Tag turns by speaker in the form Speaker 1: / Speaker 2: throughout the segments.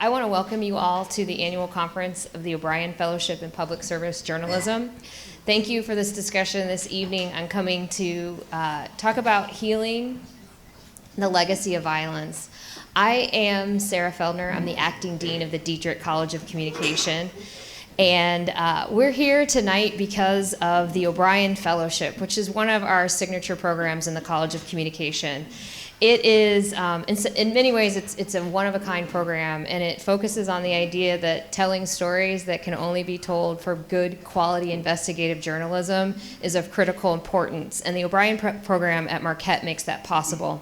Speaker 1: I want to welcome you all to the annual conference of the O'Brien Fellowship in Public Service Journalism. Thank you for this discussion this evening. I'm coming to talk about healing the legacy of violence. I am Sarah Feldner. I'm the acting dean of the Dietrich College of Communication. And we're here tonight because of the O'Brien Fellowship, which is one of our signature programs in the College of Communication. It is, in many ways, it's a one-of-a-kind program, and it focuses on the idea that telling stories that can only be told for good quality investigative journalism is of critical importance, and the O'Brien program at Marquette makes that possible.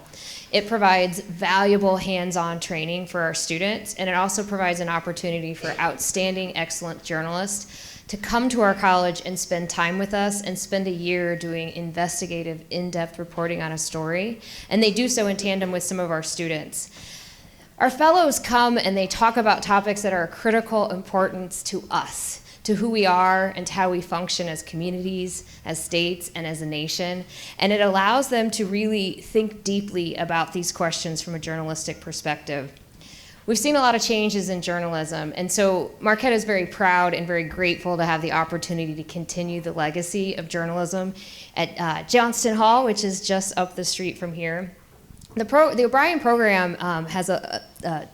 Speaker 1: It provides valuable hands-on training for our students, and it also provides an opportunity for outstanding, excellent journalists to come to our college and spend time with us and spend a year doing investigative, in-depth reporting on a story. And they do so in tandem with some of our students. Our fellows come and they talk about topics that are of critical importance to us, to who we are and to how we function as communities, as states, and as a nation. And it allows them to really think deeply about these questions from a journalistic perspective. We've seen a lot of changes in journalism, and so Marquette is very proud and very grateful to have the opportunity to continue the legacy of journalism at Johnston Hall, which is just up the street from here. The O'Brien program has an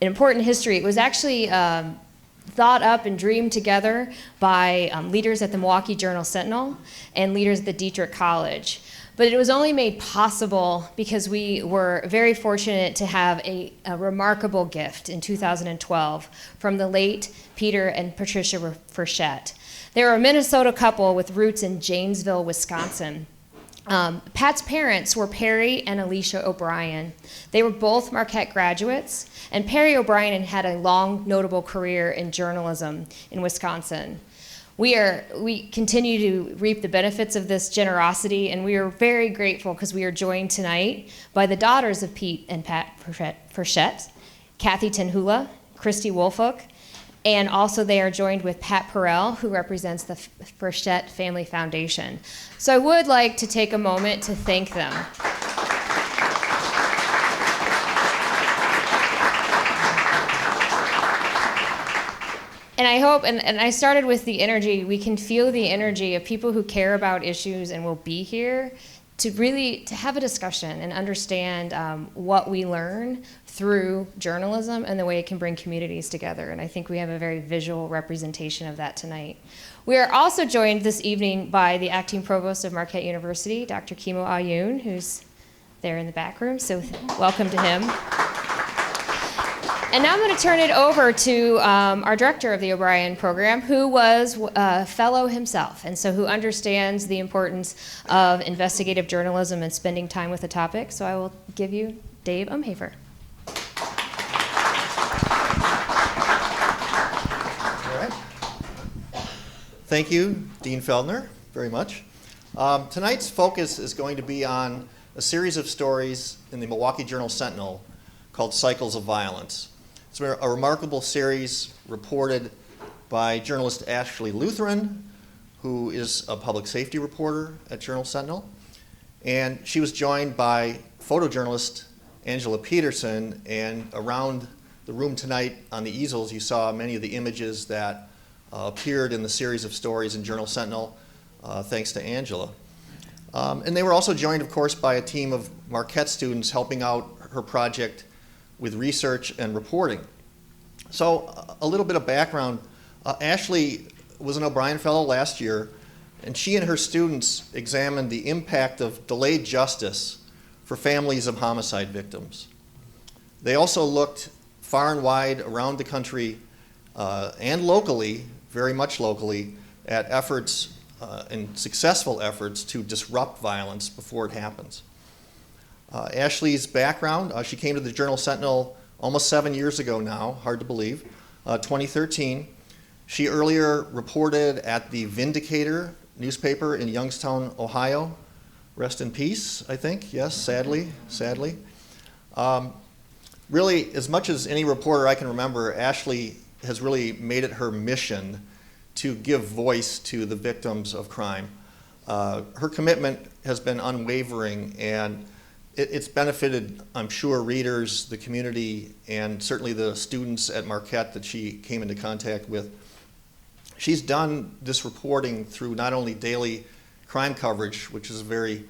Speaker 1: important history. It was actually thought up and dreamed together by leaders at the Milwaukee Journal Sentinel and leaders at the Dietrich College. But it was only made possible because we were very fortunate to have a remarkable gift in 2012 from the late Peter and Patricia Frechette. They were a Minnesota couple with roots in Janesville, Wisconsin. Pat's parents were Perry and Alicia O'Brien. They were both Marquette graduates, and Perry O'Brien had a long, notable career in journalism in Wisconsin. We continue to reap the benefits of this generosity, and we are very grateful because we are joined tonight by the daughters of Pete and Pat Frechette, Kathy Tenhula, Christy Wolfook, and also they are joined with Pat Perrell, who represents the Frechette Family Foundation. So I would like to take a moment to thank them. And I hope, and I started with the energy, we can feel the energy of people who care about issues and will be here to really have a discussion and understand what we learn through journalism and the way it can bring communities together. And I think we have a very visual representation of that tonight. We are also joined this evening by the acting provost of Marquette University, Dr. Kimo Ayoun, who's there in the back room, so welcome to him. And now I'm going to turn it over to our director of the O'Brien program, who was a fellow himself, and so who understands the importance of investigative journalism and spending time with the topic. So I will give you Dave Umhafer.
Speaker 2: All right. Thank you, Dean Feldner, very much. Tonight's focus is going to be on a series of stories in the Milwaukee Journal Sentinel called Cycles of Violence. It's a remarkable series reported by journalist Ashley Luthern, who is a public safety reporter at Journal Sentinel. And she was joined by photojournalist Angela Peterson, and around the room tonight on the easels you saw many of the images that appeared in the series of stories in Journal Sentinel, thanks to Angela. And they were also joined, of course, by a team of Marquette students helping out her project with research and reporting. So a little bit of background. Ashley was an O'Brien Fellow last year, and she and her students examined the impact of delayed justice for families of homicide victims. They also looked far and wide around the country and locally, very much locally, at efforts and successful efforts to disrupt violence before it happens. Ashley's background, she came to the Journal Sentinel almost 7 years ago now, hard to believe, 2013. She earlier reported at the Vindicator newspaper in Youngstown, Ohio. Rest in peace, I think, yes, sadly. Really, as much as any reporter I can remember, Ashley has really made it her mission to give voice to the victims of crime. Her commitment has been unwavering, and it's benefited, I'm sure, readers, the community, and certainly the students at Marquette that she came into contact with. She's done this reporting through not only daily crime coverage, which is a very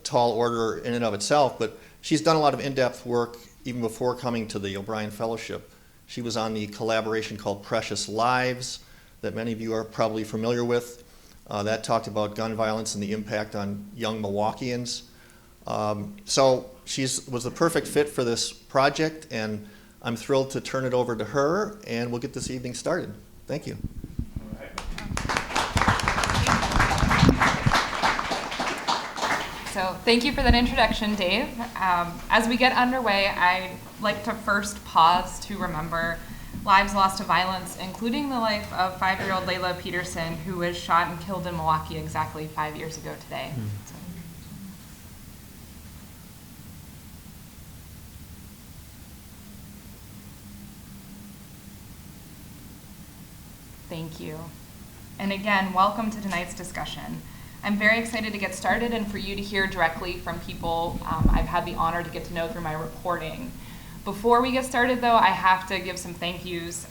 Speaker 2: tall order in and of itself, but she's done a lot of in-depth work even before coming to the O'Brien Fellowship. She was on the collaboration called Precious Lives that many of you are probably familiar with. That talked about gun violence and the impact on young Milwaukeeans. So she was the perfect fit for this project, and I'm thrilled to turn it over to her, and we'll get this evening started. Thank you.
Speaker 3: So thank you for that introduction, Dave. As we get underway, I'd like to first pause to remember lives lost to violence, including the life of 5-year-old Layla Peterson, who was shot and killed in Milwaukee exactly 5 years ago today. So. Thank you. And again, welcome to tonight's discussion. I'm very excited to get started and for you to hear directly from people I've had the honor to get to know through my reporting. Before we get started, though, I have to give some thank yous.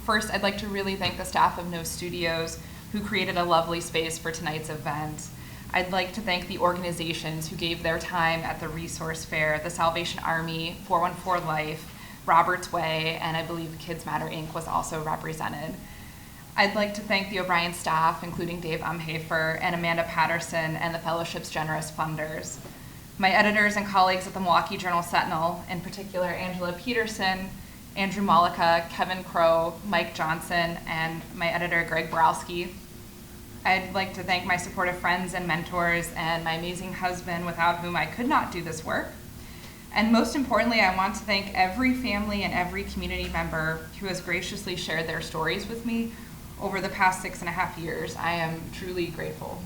Speaker 3: First, I'd like to really thank the staff of No Studios, who created a lovely space for tonight's event. I'd like to thank the organizations who gave their time at the resource fair, the Salvation Army, 414 Life, Robert's Way, and I believe Kids Matter Inc. was also represented. I'd like to thank the O'Brien staff, including Dave Umhafer and Amanda Patterson, and the Fellowship's generous funders. My editors and colleagues at the Milwaukee Journal Sentinel, in particular Angela Peterson, Andrew Malika, Kevin Crow, Mike Johnson, and my editor Greg Borowski. I'd like to thank my supportive friends and mentors and my amazing husband, without whom I could not do this work. And most importantly, I want to thank every family and every community member who has graciously shared their stories with me over the past 6.5 years. I am truly grateful.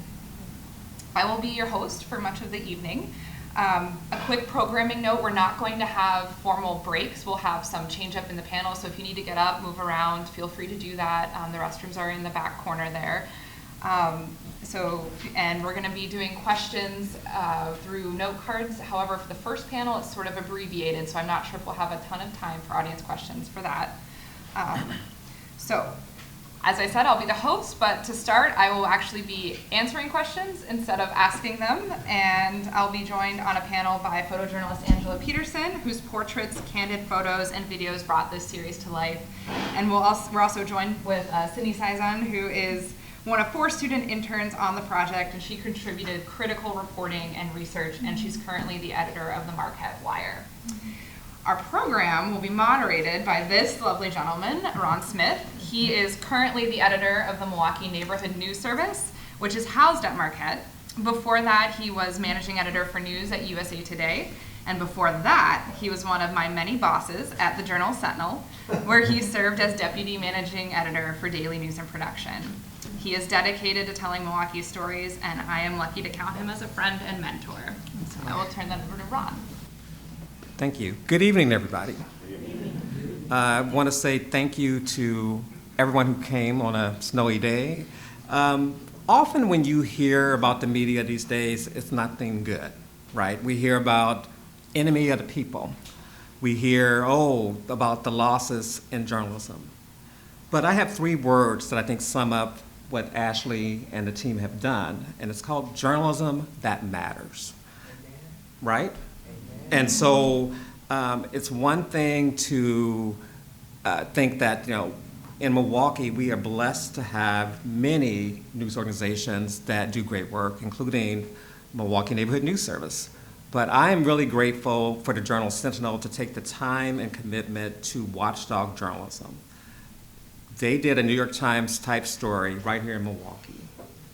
Speaker 3: I will be your host for much of the evening. A quick programming note, we're not going to have formal breaks. We'll have some change up in the panel, so if you need to get up, move around, feel free to do that. The restrooms are in the back corner there. And we're gonna be doing questions through note cards. However, for the first panel, it's sort of abbreviated, so I'm not sure if we'll have a ton of time for audience questions for that. As I said, I'll be the host, but to start, I will actually be answering questions instead of asking them, and I'll be joined on a panel by photojournalist Angela Peterson, whose portraits, candid photos, and videos brought this series to life. And we're also joined with Sydney Saizon, who is one of 4 student interns on the project, and she contributed critical reporting and research, and she's currently the editor of the Marquette Wire. Our program will be moderated by this lovely gentleman, Ron Smith. He is currently the editor of the Milwaukee Neighborhood News Service, which is housed at Marquette. Before that, he was managing editor for news at USA Today. And before that, he was one of my many bosses at the Journal Sentinel, where he served as deputy managing editor for daily news and production. He is dedicated to telling Milwaukee stories, and I am lucky to count him as a friend and mentor. So I will turn that over to Ron.
Speaker 4: Thank you. Good evening, everybody. I want to say thank you to everyone who came on a snowy day. Often when you hear about the media these days, it's nothing good, right? We hear about enemy of the people. We hear, about the losses in journalism. But I have 3 words that I think sum up what Ashley and the team have done, and it's called journalism that matters, right? And so it's one thing to think that, in Milwaukee, we are blessed to have many news organizations that do great work, including Milwaukee Neighborhood News Service. But I am really grateful for the Journal Sentinel to take the time and commitment to watchdog journalism. They did a New York Times type story right here in Milwaukee.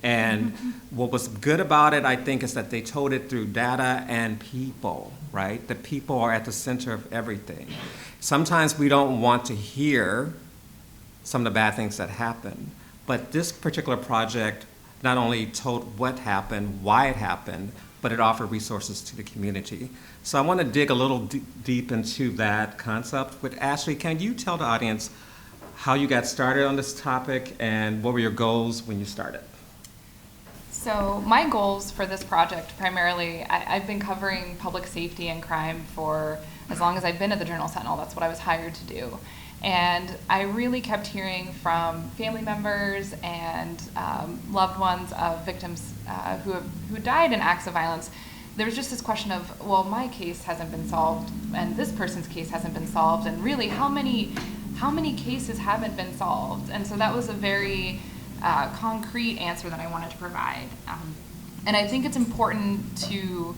Speaker 4: And what was good about it, I think, is that they told it through data and people, right? The people are at the center of everything. Sometimes we don't want to hear some of the bad things that happen, but this particular project not only told what happened, why it happened, but it offered resources to the community. So I want to dig a little deep into that concept. But Ashley, can you tell the audience how you got started on this topic and what were your goals when you started?
Speaker 3: So my goals for this project, primarily, I've been covering public safety and crime for as long as I've been at the Journal Sentinel. That's what I was hired to do. And I really kept hearing from family members and loved ones of victims who died in acts of violence. There was just this question of, well, my case hasn't been solved, and this person's case hasn't been solved, and really, how many cases haven't been solved? And so that was a very concrete answer that I wanted to provide. And I think it's important to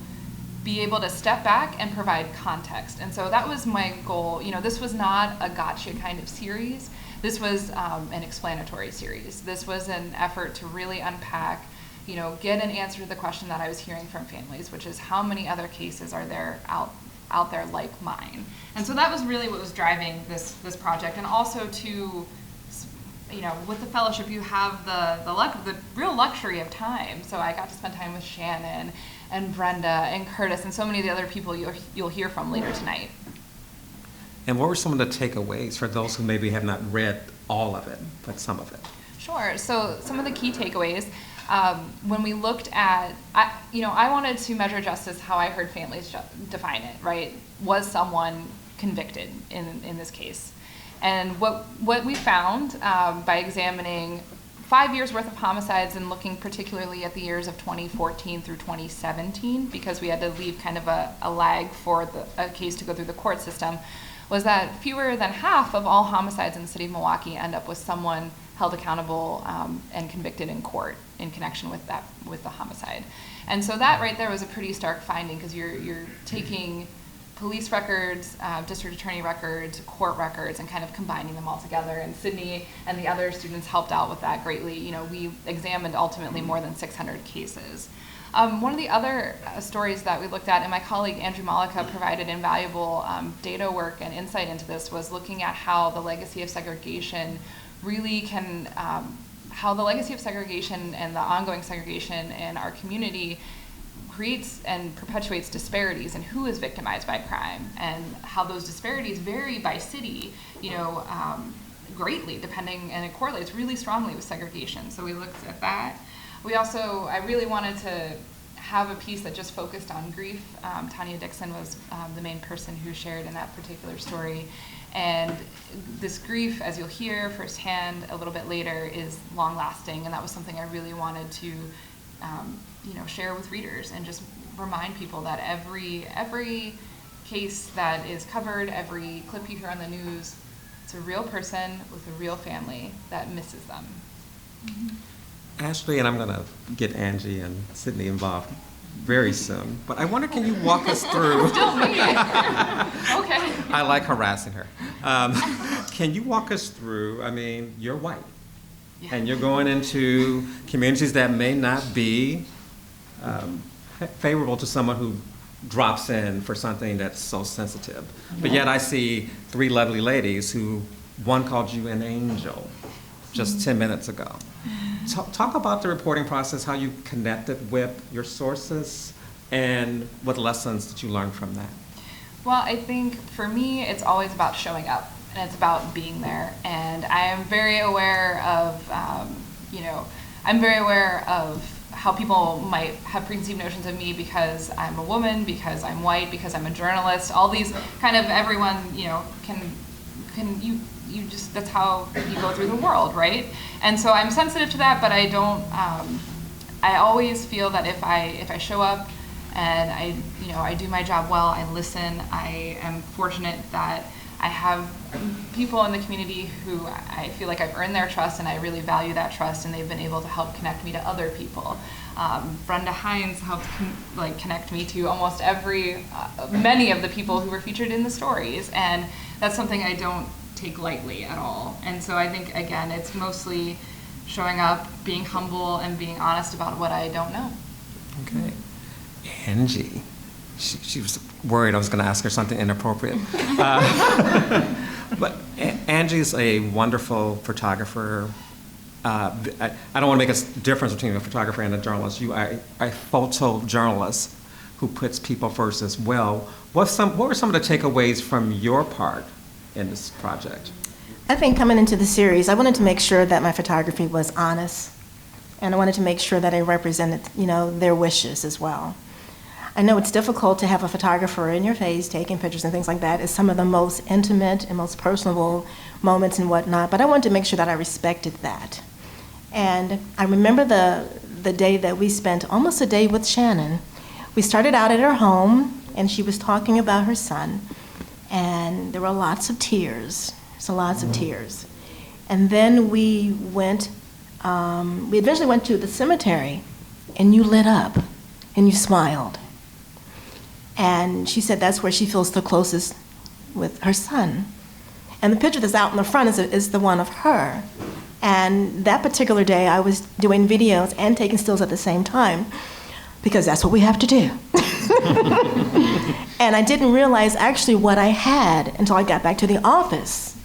Speaker 3: be able to step back and provide context. And so that was my goal. You know, this was not a gotcha kind of series. This was an explanatory series. This was an effort to really unpack, you know, get an answer to the question that I was hearing from families, which is how many other cases are there out there like mine? And so that was really what was driving this project. And also to, you know, with the fellowship, you have the real luxury of time. So I got to spend time with Shannon and Brenda and Curtis and so many of the other people you'll hear from later tonight.
Speaker 4: And what were some of the takeaways for those who maybe have not read all of it, but some of it?
Speaker 3: Sure. So some of the key takeaways, when we looked at, I wanted to measure justice how I heard families define it, right? Was someone convicted in this case? And what we found by examining 5 years worth of homicides and looking particularly at the years of 2014 through 2017, because we had to leave kind of a lag for a case to go through the court system, was that fewer than half of all homicides in the city of Milwaukee end up with someone held accountable and convicted in court in connection with the homicide. And so that right there was a pretty stark finding, because you're taking police records, district attorney records, court records, and kind of combining them all together. And Sydney and the other students helped out with that greatly. You know, we examined ultimately more than 600 cases. One of the other stories that we looked at, and my colleague Andrew Malika provided invaluable data work and insight into this, was looking at how the legacy of segregation really can, how the legacy of segregation and the ongoing segregation in our community creates and perpetuates disparities in who is victimized by crime, and how those disparities vary by city, you know, greatly depending, and it correlates really strongly with segregation. So we looked at that. I really wanted to have a piece that just focused on grief. Tanya Dixon was the main person who shared in that particular story. And this grief, as you'll hear firsthand a little bit later, is long lasting, and that was something I really wanted to share with readers and just remind people that every case that is covered, every clip you hear on the news, it's a real person with a real family that misses them. Mm-hmm.
Speaker 4: Ashley, and I'm going to get Angie and Sydney involved very soon, but I wonder, can you walk us through?
Speaker 3: Still me. Okay.
Speaker 4: I like harassing her. Can you walk us through, I mean, you're white, and you're going into communities that may not be favorable to someone who drops in for something that's so sensitive. But yet I see three lovely ladies who, one called you an angel just 10 minutes ago. Talk about the reporting process, how you connected with your sources, and what lessons did you learn from that?
Speaker 3: Well, I think for me, it's always about showing up, and it's about being there. And I am very aware of, I'm very aware of how people might have preconceived notions of me because I'm a woman, because I'm white, because I'm a journalist. All these kind of everyone, you just, that's how you go through the world, right? And so I'm sensitive to that, but I don't. I always feel that if I show up and I do my job well, I listen. I am fortunate that I have people in the community who I feel like I've earned their trust, and I really value that trust, and they've been able to help connect me to other people. Brenda Hines helped connect me to almost many of the people who were featured in the stories, and that's something I don't take lightly at all. And so I think, again, it's mostly showing up, being humble, and being honest about what I don't know.
Speaker 4: Okay. Angie. She was worried I was going to ask her something inappropriate. But Angie's a wonderful photographer. I don't want to make a difference between a photographer and a journalist. You are a photojournalist who puts people first as well. What were some of the takeaways from your part in this project?
Speaker 5: I think coming into the series, I wanted to make sure that my photography was honest, And I wanted to make sure that I represented, their wishes as well. I know it's difficult to have a photographer in your face taking pictures and things like that. It's some of the most intimate and most personable moments and whatnot, but I wanted to make sure that I respected that. And I remember the day that we spent, almost a day with Shannon. We started out at her home, and she was talking about her son, and there were lots of tears, lots of tears. And then we eventually went to the cemetery, and you lit up, and you smiled. And she said that's where she feels the closest with her son. And the picture that's out in the front is the one of her. And that particular day, I was doing videos and taking stills at the same time, because that's what we have to do. And I didn't realize actually what I had until I got back to the office.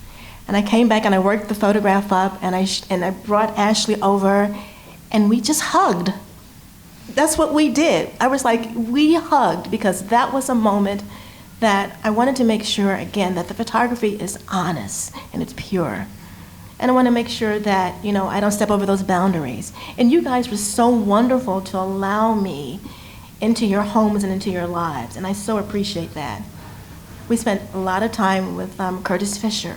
Speaker 5: And I came back and I worked the photograph up, and I brought Ashley over, and we just hugged. That's what we did. I was like, we hugged, because that was a moment that I wanted to make sure, again, that the photography is honest and it's pure. And I want to make sure that, I don't step over those boundaries. And you guys were so wonderful to allow me into your homes and into your lives, and I so appreciate that. We spent a lot of time with Curtis Fisher,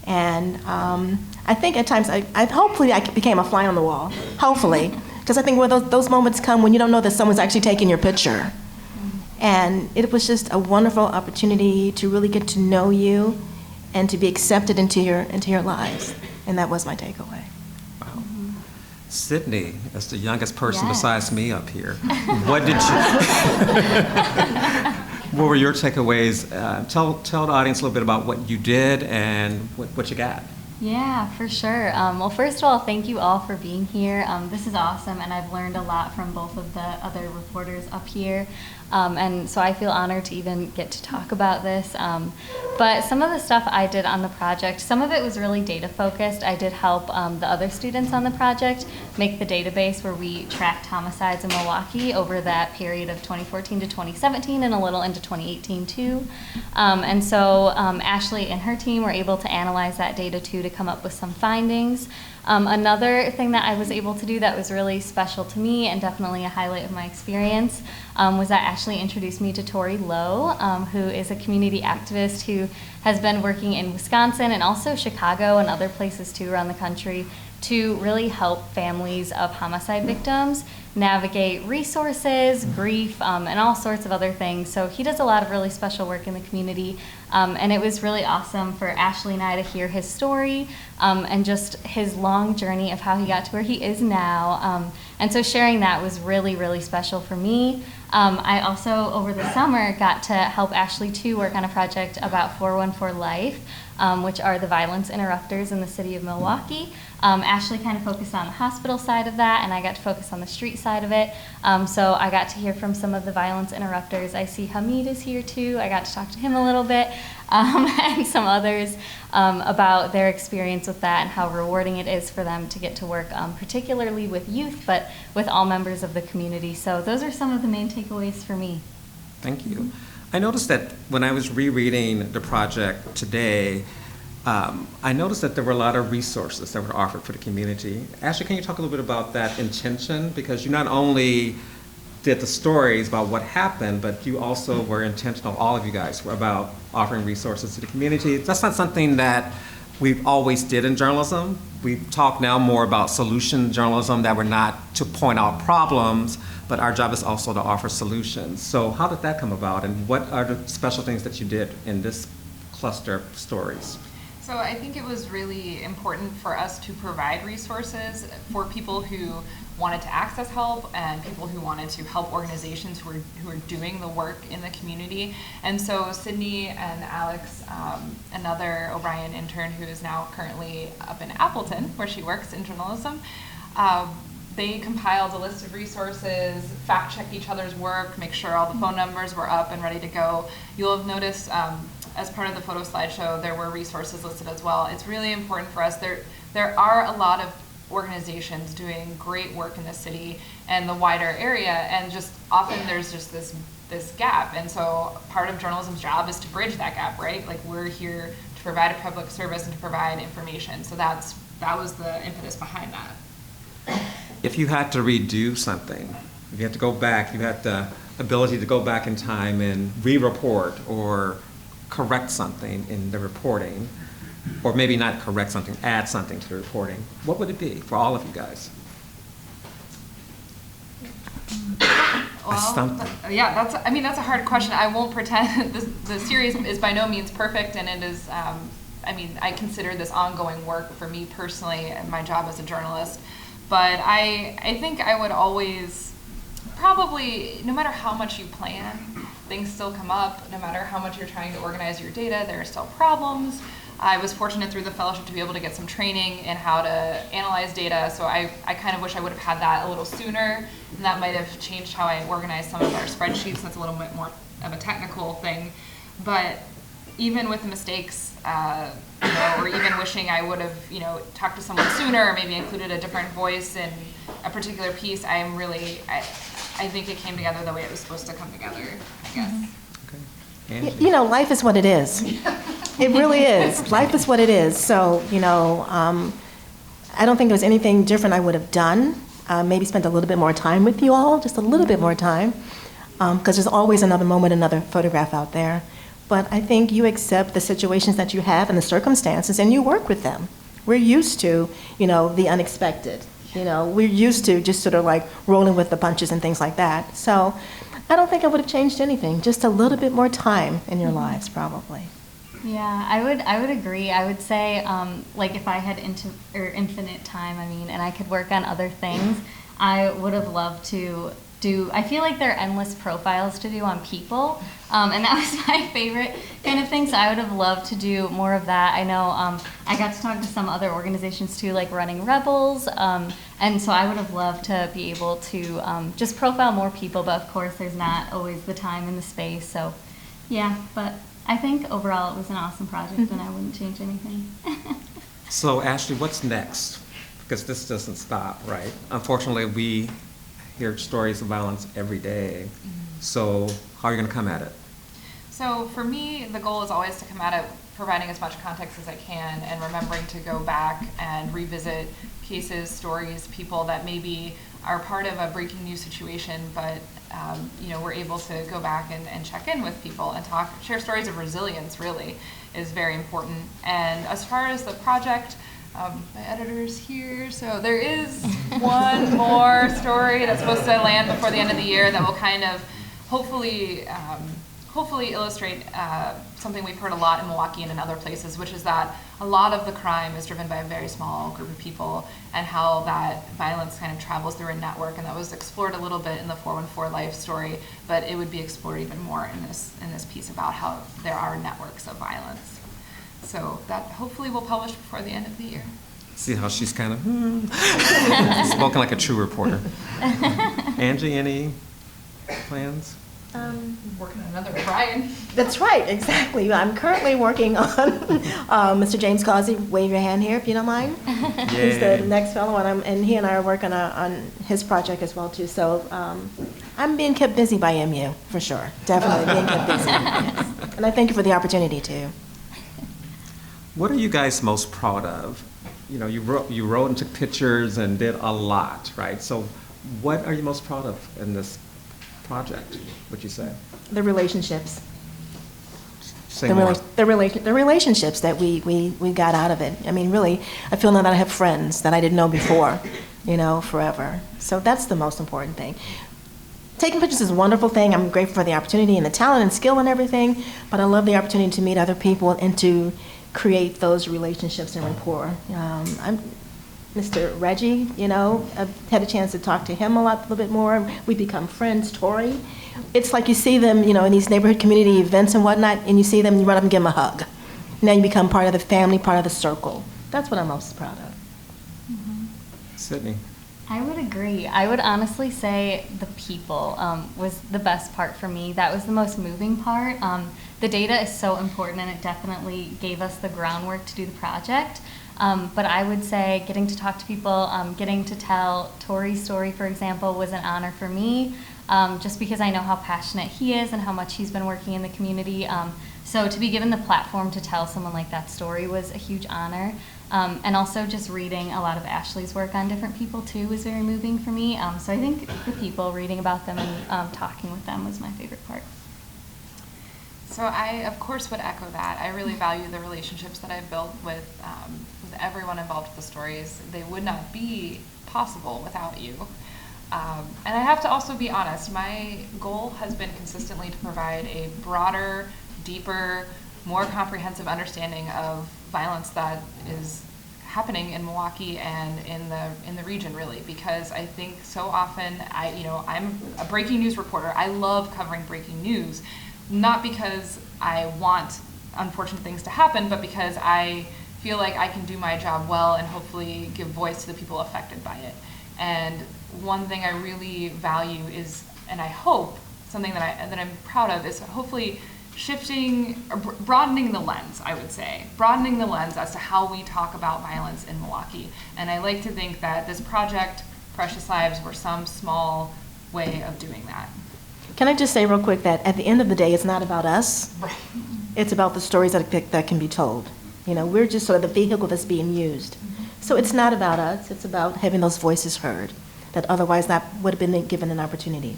Speaker 5: and I think at times, hopefully I became a fly on the wall, hopefully, because I think where those moments come when you don't know that someone's actually taking your picture. And it was just a wonderful opportunity to really get to know you and to be accepted into your lives. And that was my takeaway.
Speaker 4: Wow. Sydney, as the youngest person
Speaker 6: Yes.
Speaker 4: besides me up here, what were your takeaways? Tell the audience a little bit about what you did and what you got.
Speaker 6: Yeah, for sure. Well, first of all, thank you all for being here. This is awesome, and I've learned a lot from both of the other reporters up here. And so I feel honored to even get to talk about this. But some of the stuff I did on the project, some of it was really data focused. I did help the other students on the project make the database where we tracked homicides in Milwaukee over that period of 2014 to 2017 and a little into 2018 too. And so Ashley and her team were able to analyze that data too to come up with some findings. Another thing that I was able to do that was really special to me and definitely a highlight of my experience was that Ashley introduced me to Tori Lowe, who is a community activist who has been working in Wisconsin and also Chicago and other places too around the country to really help families of homicide victims navigate resources, grief, and all sorts of other things. So he does a lot of really special work in the community, and it was really awesome for Ashley and I to hear his story and just his long journey of how he got to where he is now. And so sharing that was really, really special for me. I also, over the summer, got to help Ashley too work on a project about 414 Life, which are the violence interrupters in the city of Milwaukee. Ashley kind of focused on the hospital side of that, and I got to focus on the street side of it. So I got to hear from some of the violence interrupters. I see Hamid is here too. I got to talk to him a little bit, and some others about their experience with that and how rewarding it is for them to get to work, particularly with youth, but with all members of the community. So those are some of the main takeaways for me.
Speaker 4: Thank you. I noticed that when I was rereading the project today, I noticed that there were a lot of resources that were offered for the community. Ashley, can you talk a little bit about that intention? Because you not only did the stories about what happened, but you also were intentional, all of you guys, were about offering resources to the community. That's not something that we've always did in journalism. We talk now more about solution journalism, that we're not to point out problems, but our job is also to offer solutions. So how did that come about, and what are the special things that you did in this cluster of stories?
Speaker 3: So I think it was really important for us to provide resources for people who wanted to access help and people who wanted to help organizations who are doing the work in the community. And so Sydney and Alex, another O'Brien intern who is now currently up in Appleton, where she works in journalism, they compiled a list of resources, fact-check each other's work, make sure all the phone numbers were up and ready to go. You'll have noticed as part of the photo slideshow, there were resources listed as well. It's really important for us. There are a lot of organizations doing great work in the city and the wider area, and just often there's just this gap. And so part of journalism's job is to bridge that gap, right? Like, we're here to provide a public service and to provide information. So that was the impetus behind that.
Speaker 4: if you had to redo something, if you had to go back, you had the ability to go back in time and re-report or correct something in the reporting, or maybe not correct something, add something to the reporting, what would it be for all of you guys?
Speaker 3: Well, that's a hard question. I won't pretend the series is by no means perfect, and it is, I consider this ongoing work for me personally and my job as a journalist. But I think I would always, probably, no matter how much you plan, things still come up. No matter how much you're trying to organize your data, there are still problems. I was fortunate through the fellowship to be able to get some training in how to analyze data, so I kind of wish I would have had that a little sooner, and that might have changed how I organized some of our spreadsheets. That's a little bit more of a technical thing. But even with the mistakes, or even wishing I would have, talked to someone sooner, or maybe included a different voice in a particular piece, I think it came together the way it was supposed to come together, I guess.
Speaker 4: Okay. Angie?
Speaker 5: Life is what it is. It really is. Life is what it is. So, I don't think there was anything different I would have done. Maybe spent a little bit more time with you all, just a little bit more time, because there's always another moment, another photograph out there. But I think you accept the situations that you have and the circumstances, and you work with them. We're used to, the unexpected. We're used to just sort of like rolling with the punches and things like that. So I don't think I would have changed anything. Just a little bit more time in your lives, probably.
Speaker 6: Yeah, I would agree. I would say, if I had infinite time, and I could work on other things, I would have loved to do. I feel like there are endless profiles to do on people, and that was my favorite kind of thing. So I would have loved to do more of that. I know I got to talk to some other organizations too, like Running Rebels, and so I would have loved to be able to just profile more people. But of course, there's not always the time and the space. So, yeah, but I think overall it was an awesome project, and I wouldn't change anything.
Speaker 4: So Ashley, what's next? Because this doesn't stop, right? Unfortunately, we hear stories of violence every day. So how are you going to come at it?
Speaker 3: So for me, the goal is always to come at it providing as much context as I can, and remembering to go back and revisit cases, stories, people that maybe are part of a breaking news situation, but we're able to go back and check in with people and share stories of resilience. Really is very important. And as far as the project, my editor's here, so there is one more story that's supposed to land before the end of the year that will kind of hopefully illustrate something we've heard a lot in Milwaukee and in other places, which is that a lot of the crime is driven by a very small group of people, and how that violence kind of travels through a network. And that was explored a little bit in the 414 Life story, but it would be explored even more in this piece about how there are networks of violence. So that hopefully will publish before the end of the year.
Speaker 4: See how she's kind of spoken like a true reporter. Angie, any plans?
Speaker 3: Working on another Brian.
Speaker 5: That's right, exactly. I'm currently working on Mr. James Causey. Wave your hand here if you don't mind. He's the next fellow, and he and I are working on his project as well too. So I'm being kept busy by MU for sure. Definitely being kept busy. Yes. And I thank you for the opportunity too.
Speaker 4: What are you guys most proud of? You wrote and took pictures and did a lot, right? So what are you most proud of in this project, would you say?
Speaker 5: The relationships.
Speaker 4: Say more.
Speaker 5: The relationships that we got out of it. Really, I feel now that I have friends that I didn't know before, forever. So that's the most important thing. Taking pictures is a wonderful thing. I'm grateful for the opportunity and the talent and skill and everything, but I love the opportunity to meet other people and to create those relationships and rapport. Mr. Reggie, I've had a chance to talk to him a little bit more. We become friends. Tori, it's like you see them, in these neighborhood community events and whatnot, and you see them, you run up and give them a hug. Now you become part of the family, part of the circle. That's what I'm most proud of.
Speaker 4: Sydney.
Speaker 6: I would agree. I would honestly say the people was the best part for me. That was the most moving part. The data is so important, and it definitely gave us the groundwork to do the project. But I would say getting to talk to people, getting to tell Tori's story, for example, was an honor for me, just because I know how passionate he is and how much he's been working in the community. So to be given the platform to tell someone like that story was a huge honor. And also just reading a lot of Ashley's work on different people too was very moving for me. So I think the people, reading about them and talking with them was my favorite part.
Speaker 3: So I, of course, would echo that. I really value the relationships that I've built with everyone involved with the stories. They would not be possible without you. And I have to also be honest, my goal has been consistently to provide a broader, deeper, more comprehensive understanding of violence that is happening in Milwaukee and in the region, really, because I think so often I'm a breaking news reporter. I love covering breaking news, not because I want unfortunate things to happen, but because I feel like I can do my job well and hopefully give voice to the people affected by it. And one thing I really value is, and I hope something that I'm proud of, is hopefully shifting or broadening the lens, I would say, broadening the lens as to how we talk about violence in Milwaukee. And I like to think that this project, Precious Lives, were some small way of doing that.
Speaker 5: Can I just say real quick that at the end of the day, it's not about us.
Speaker 3: Right.
Speaker 5: It's about the stories that can be told. We're just sort of the vehicle that's being used. So it's not about us. It's about having those voices heard that otherwise not would have been given an opportunity.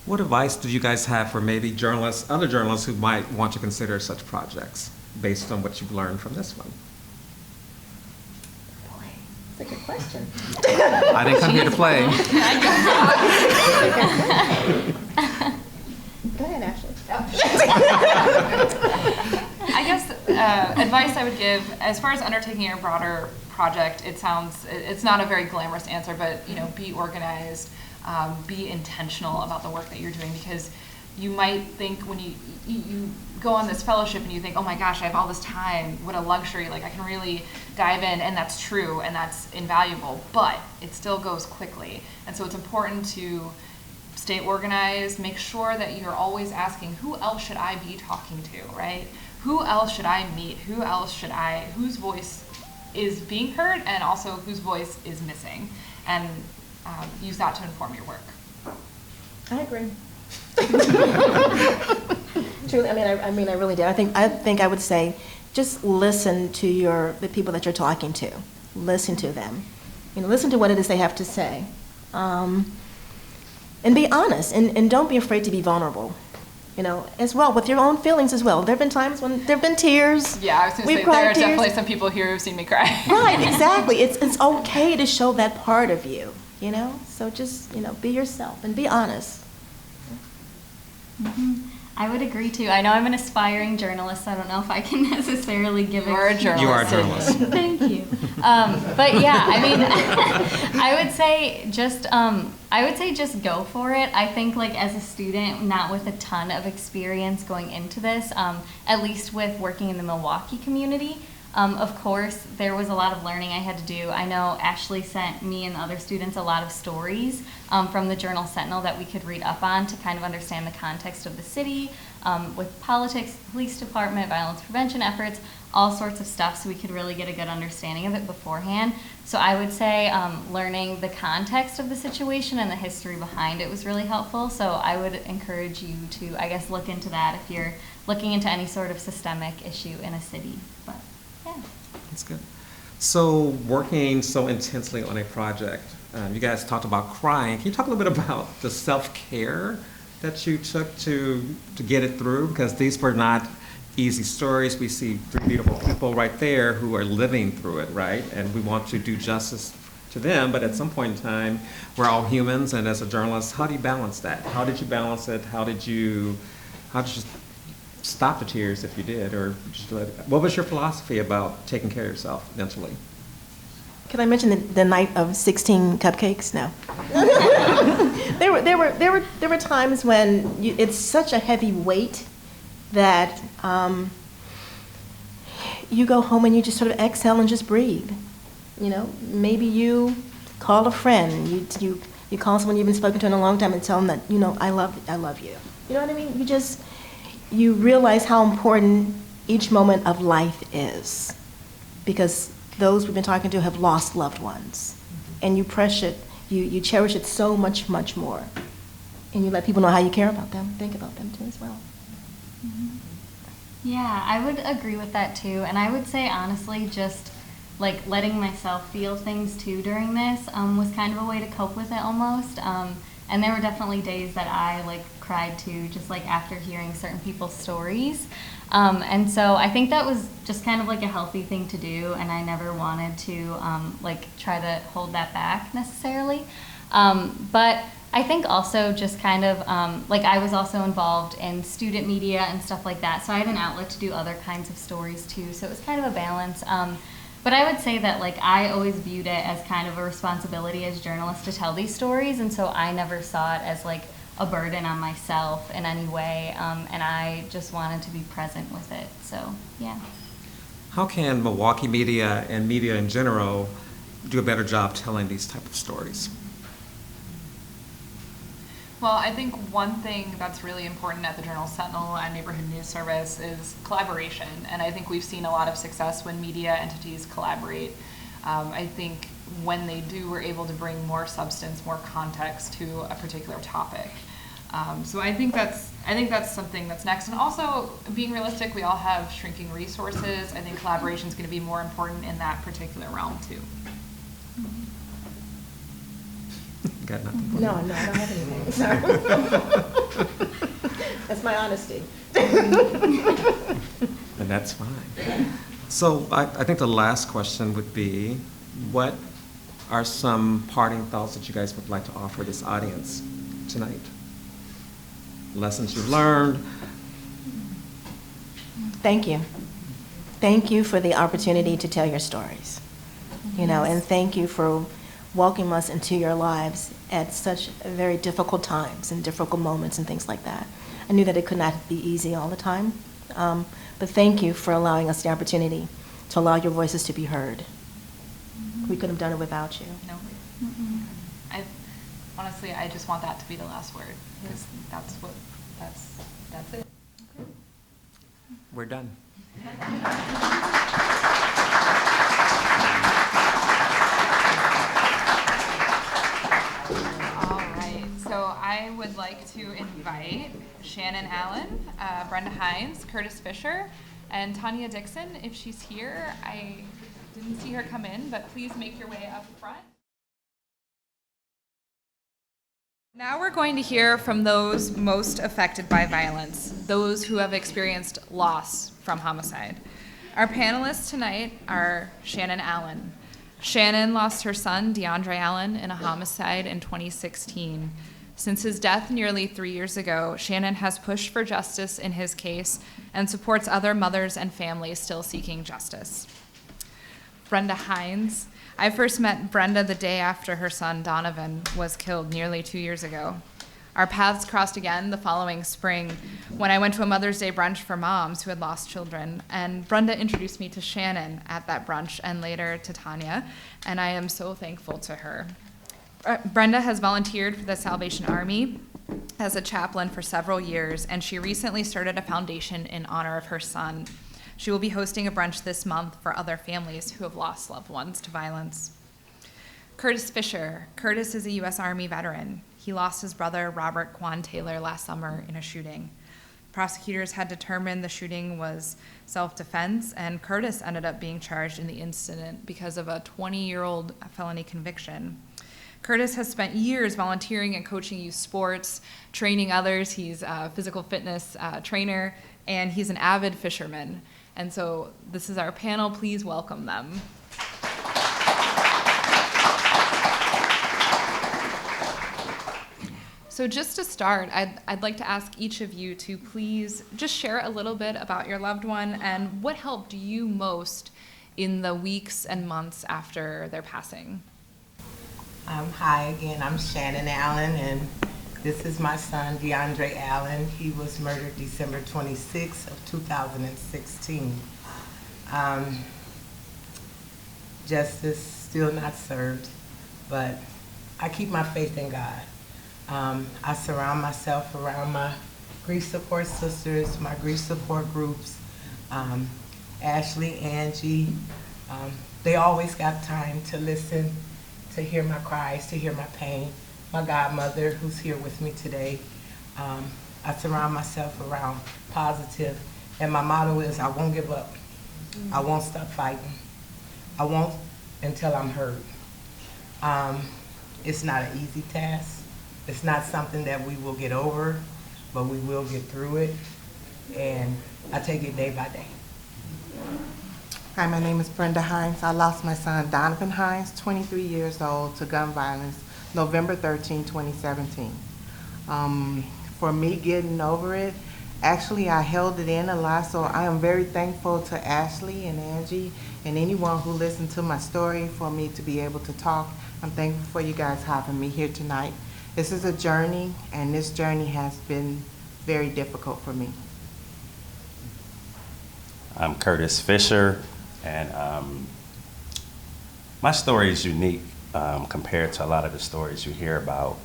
Speaker 4: What advice do you guys have for maybe journalists, other journalists who might want to consider such projects based on what you've learned from this one?
Speaker 5: Boy, that's a good question.
Speaker 4: I didn't come here to play.
Speaker 5: Go ahead, Ashley.
Speaker 3: I guess advice I would give, as far as undertaking a broader project, it's not a very glamorous answer, but be organized, be intentional about the work that you're doing, because you might think when you go on this fellowship and you think, oh my gosh, I have all this time, what a luxury, like I can really dive in, and that's true and that's invaluable, but it still goes quickly. And so it's important to stay organized, make sure that you're always asking, who else should I be talking to, right? Who else should I meet? Whose voice is being heard, and also whose voice is missing? And use that to inform your work.
Speaker 5: I agree. Truly, I really do. I think I would say, just listen to the people that you're talking to. Listen to them. Listen to what it is they have to say, and be honest. And don't be afraid to be vulnerable. As well with your own feelings as well. There have been times when there have been tears.
Speaker 3: Yeah, I was going to say there are definitely some people here who've seen me cry.
Speaker 5: Right, exactly. It's okay to show that part of you. So just be yourself and be honest.
Speaker 6: I would agree too. I know I'm an aspiring journalist, so I don't know if I can necessarily give it.
Speaker 3: You're a journalist.
Speaker 4: You are a journalist.
Speaker 6: Thank you. But yeah, I would say just go for it. I think as a student, not with a ton of experience going into this, at least with working in the Milwaukee community, of course, there was a lot of learning I had to do. I know Ashley sent me and other students a lot of stories from the Journal Sentinel that we could read up on to kind of understand the context of the city, with politics, police department, violence prevention efforts, all sorts of stuff, so we could really get a good understanding of it beforehand. So I would say learning the context of the situation and the history behind it was really helpful. So I would encourage you to, I guess, look into that if you're looking into any sort of systemic issue in a city. But yeah.
Speaker 4: That's good. So working so intensely on a project, you guys talked about crying. Can you talk a little bit about the self-care that you took to get it through? Because these were not easy stories. We see three beautiful people right there who are living through it, right? And we want to do justice to them, but at some point in time, we're all humans, and as a journalist, how do you balance that? How did you balance it? How did you stop the tears if you did, or just what was your philosophy about taking care of yourself mentally?
Speaker 5: Can I mention the night of 16 cupcakes? No. there were times when it's such a heavy weight that you go home and you just sort of exhale and just breathe. Maybe you call a friend. You call someone you've been spoken to in a long time and tell them that I love you. You know what I mean? You realize how important each moment of life is, because those we've been talking to have lost loved ones, and you cherish it so much more, and you let people know how you care about them, think about them too as well.
Speaker 6: Yeah, I would agree with that too. And I would say, honestly, just like letting myself feel things too during this was kind of a way to cope with it almost. And there were definitely days that I like cried too, just like after hearing certain people's stories. And so I think that was just kind of like a healthy thing to do. And I never wanted to like try to hold that back necessarily. But I think also just kind of, like I was also involved in student media and stuff like that, so I had an outlet to do other kinds of stories too, so it was kind of a balance. But I would say that like I always viewed it as kind of a responsibility as journalists to tell these stories, and so I never saw it as like a burden on myself in any way, and I just wanted to be present with it, so yeah.
Speaker 4: How can Milwaukee media and media in general do a better job telling these type of stories?
Speaker 3: Well, I think one thing that's really important at the Journal Sentinel and Neighborhood News Service is collaboration. And I think we've seen a lot of success when media entities collaborate. I think when they do, we're able to bring more substance, more context to a particular topic. So I think that's something that's next. And also, being realistic, we all have shrinking resources. I think collaboration is going to be more important in that particular realm too.
Speaker 4: Got nothing?
Speaker 5: No, I don't have anything. Sorry. That's my honesty.
Speaker 4: And that's fine. So I think the last question would be, what are some parting thoughts that you guys would like to offer this audience tonight? Lessons you've learned?
Speaker 5: Thank you. Thank you for the opportunity to tell your stories. You know, and thank you for welcoming us into your lives at such very difficult times and difficult moments and things like that. I knew that it could not be easy all the time, but thank you for allowing us the opportunity to allow your voices to be heard. We couldn't have done it without you.
Speaker 3: No. Honestly, I just want that to be the last word, because that's it.
Speaker 4: We're done.
Speaker 3: So I would like to invite Shannon Allen, Brenda Hines, Curtis Fisher, and Tanya Dixon, if she's here. I didn't see her come in, but please make your way up front. Now we're going to hear from those most affected by violence, those who have experienced loss from homicide. Our panelists tonight are Shannon Allen. Shannon lost her son, DeAndre Allen, in a homicide in 2016. Since his death nearly 3 years ago, Shannon has pushed for justice in his case and supports other mothers and families still seeking justice. Brenda Hines. I first met Brenda the day after her son, Donovan, was killed nearly 2 years ago. Our paths crossed again the following spring when I went to a Mother's Day brunch for moms who had lost children, and Brenda introduced me to Shannon at that brunch and later to Tanya, and I am so thankful to her. Brenda has volunteered for the Salvation Army as a chaplain for several years, and she recently started a foundation in honor of her son. She will be hosting a brunch this month for other families who have lost loved ones to violence. Curtis Fisher. Curtis is a U.S. Army veteran. He lost his brother, Robert Quan Taylor, last summer in a shooting. Prosecutors had determined the shooting was self-defense, and Curtis ended up being charged in the incident because of a 20-year-old felony conviction. Curtis has spent years volunteering and coaching youth sports, training others. He's a physical fitness trainer, and he's an avid fisherman. And so this is our panel. Please welcome them. So just to start, I'd like to ask each of you to please just share a little bit about your loved one and what helped you most in the weeks and months after their passing.
Speaker 7: Hi again, I'm Shannon Allen, and this is my son, DeAndre Allen. He was murdered December 26th of 2016. Justice still not served, but I keep my faith in God. I surround myself around my grief support sisters, my grief support groups, Ashley, Angie. They always got time to listen, to hear my cries, to hear my pain. My godmother, who's here with me today. I surround myself around positive And my motto is, I won't give up. I won't stop fighting. I won't until I'm heard. It's not an easy task. It's not something that we will get over, but we will get through it. And I take it day by day.
Speaker 8: Hi, my name is Brenda Hines. I lost my son, Donovan Hines, 23 years old, to gun violence, November 13, 2017. For me getting over it, actually I held it in a lot, so I am very thankful to Ashley and Angie and anyone who listened to my story for me to be able to talk. I'm thankful for you guys having me here tonight. This is a journey, and this journey has been very difficult for me.
Speaker 9: I'm Curtis Fisher, and my story is unique compared to a lot of the stories you hear about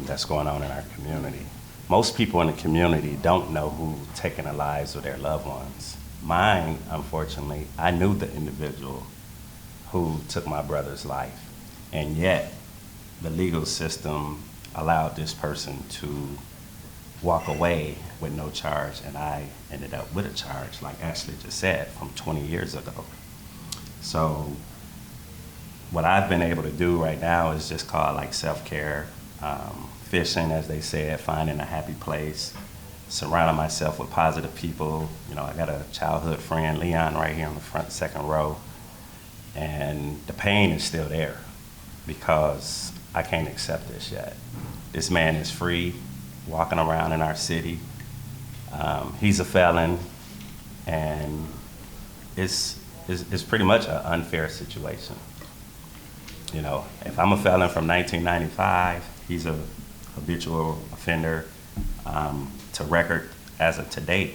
Speaker 9: that's going on in our community. Most people in the community don't know who's taking the lives of their loved ones. Mine, unfortunately, I knew the individual who took my brother's life, and yet the legal system allowed this person to walk away with no charge, and I ended up with a charge, like Ashley just said, from 20 years ago. So what I've been able to do right now is just called like self-care, fishing, as they said, finding a happy place, surrounding myself with positive people. You know, I got a childhood friend, Leon, right here on the front second row, and the pain is still there because I can't accept this yet. This man is free, walking around in our city. He's a felon, and it's pretty much an unfair situation. You know, if I'm a felon from 1995, he's a habitual offender to record as of to date.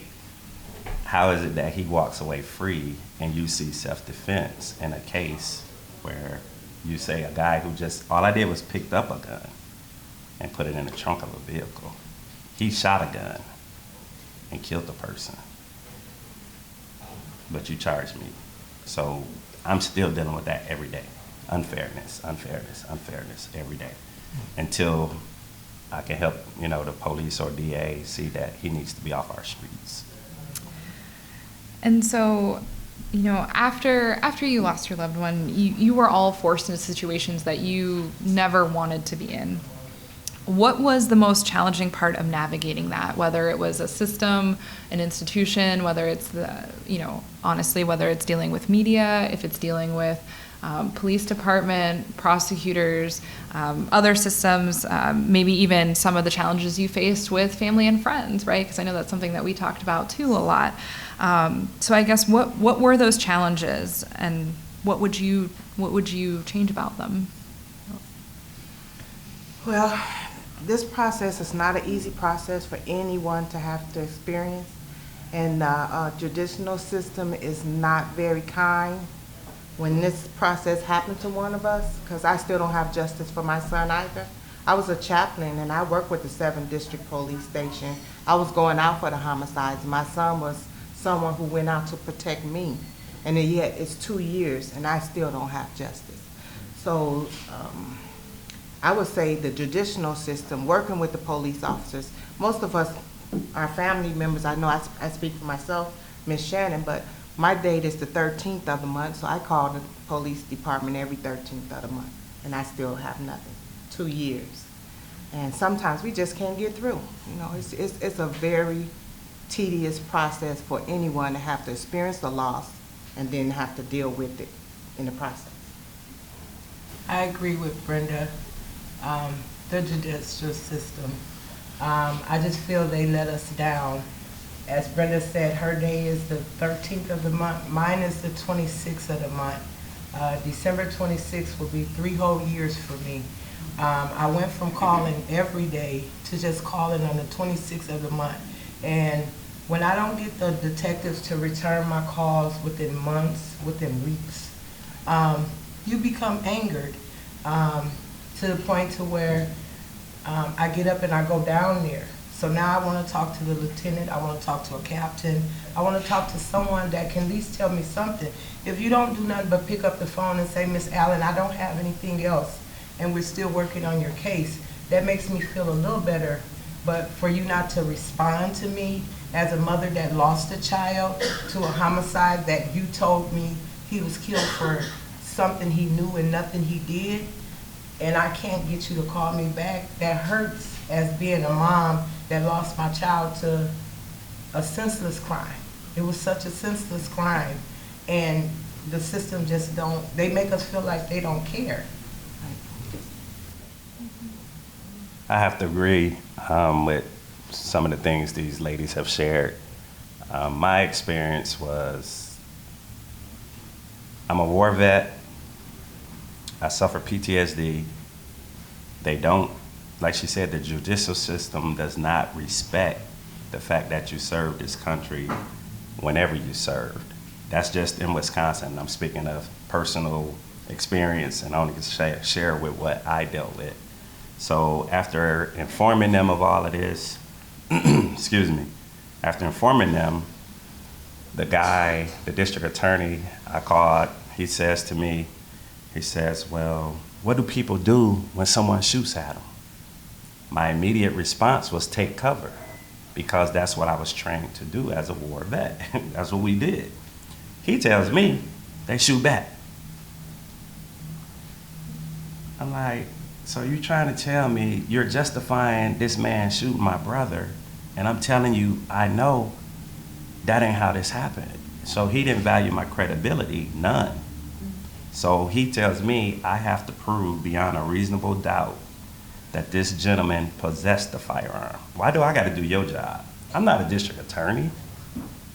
Speaker 9: How is it that he walks away free and you see self-defense in a case where you say a guy who just, all I did was picked up a gun and put it in the trunk of a vehicle. He shot a gun and killed the person, but you charged me. So I'm still dealing with that every day. Unfairness, unfairness, unfairness every day until I can help, you know, the police or DA see that he needs to be off our streets.
Speaker 3: And so, you know, after you lost your loved one, you were all forced into situations that you never wanted to be in. What was the most challenging part of navigating that? Whether it was a system, an institution, whether it's the, you know, honestly, whether it's dealing with media, if it's dealing with police department, prosecutors, other systems, maybe even some of the challenges you faced with family and friends, right? Because I know that's something that we talked about too a lot. So I guess what were those challenges, and what would you change about them?
Speaker 8: Well, this process is not an easy process for anyone to have to experience, and the judicial system is not very kind when this process happened to one of us, because I still don't have justice for my son either. I was a chaplain, and I worked with the 7th District Police Station. I was going out for the homicides. My son was someone who went out to protect me, and yet it's 2 years, and I still don't have justice. So I would say the judicial system, working with the police officers, most of us, our family members, I know I speak for myself, Miss Shannon, but my date is the 13th of the month, so I call the police department every 13th of the month, and I still have nothing. 2 years. And sometimes we just can't get through. You know, it's a very tedious process for anyone to have to experience the loss and then have to deal with it in the process.
Speaker 7: I agree with Brenda. The judicial system, I just feel they let us down. As Brenda said, her day is the 13th of the month. Mine is the 26th of the month. December 26th will be 3 whole years for me. I went from calling every day to just calling on the 26th of the month. And when I don't get the detectives to return my calls within months, within weeks, you become angered to the point to where I get up and I go down there. So now I want to talk to the lieutenant, I want to talk to a captain, I want to talk to someone that can at least tell me something. If you don't do nothing but pick up the phone and say, Miss Allen, I don't have anything else, and we're still working on your case, that makes me feel a little better. But for you not to respond to me as a mother that lost a child to a homicide that you told me he was killed for something he knew and nothing he did, and I can't get you to call me back, that hurts as being a mom that lost my child to a senseless crime. It was such a senseless crime, and the system just don't, they make us feel like they don't care.
Speaker 9: I have to agree with some of the things these ladies have shared. My experience was, I'm a war vet. I suffer PTSD. They don't, like she said, the judicial system does not respect the fact that you served this country whenever you served. That's just in Wisconsin. I'm speaking of personal experience and only share with what I dealt with. So after informing them of all of this, excuse me, after informing them, the guy, the district attorney I called, he says to me, he says, well, what do people do when someone shoots at them? My immediate response was take cover, because that's what I was trained to do as a war vet. That's what we did. He tells me they shoot back. I'm like, so you're trying to tell me you're justifying this man shooting my brother, and I'm telling you, I know that ain't how this happened. So he didn't value my credibility, none. So he tells me I have to prove beyond a reasonable doubt that this gentleman possessed the firearm. Why do I gotta do your job? I'm not a district attorney.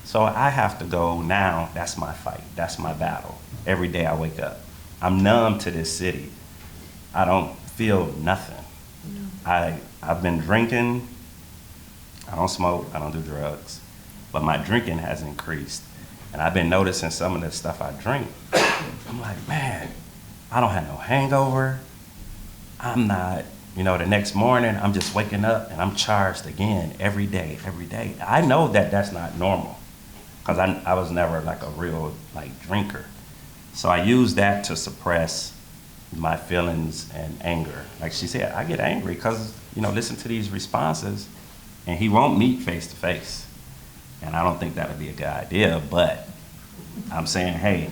Speaker 9: So I have to go now, that's my fight, that's my battle. Every day I wake up. I'm numb to this city. I don't feel nothing. I've been drinking, I don't smoke, I don't do drugs, but my drinking has increased. And I've been noticing some of the stuff I drink. I'm like, man, I don't have no hangover. I'm not, the next morning I'm just waking up and I'm charged again every day. I know that that's not normal, because I was never like a real drinker. So I use that to suppress my feelings and anger. Like she said, I get angry because, listen to these responses, and he won't meet face to face. And I don't think that would be a good idea, but I'm saying, hey,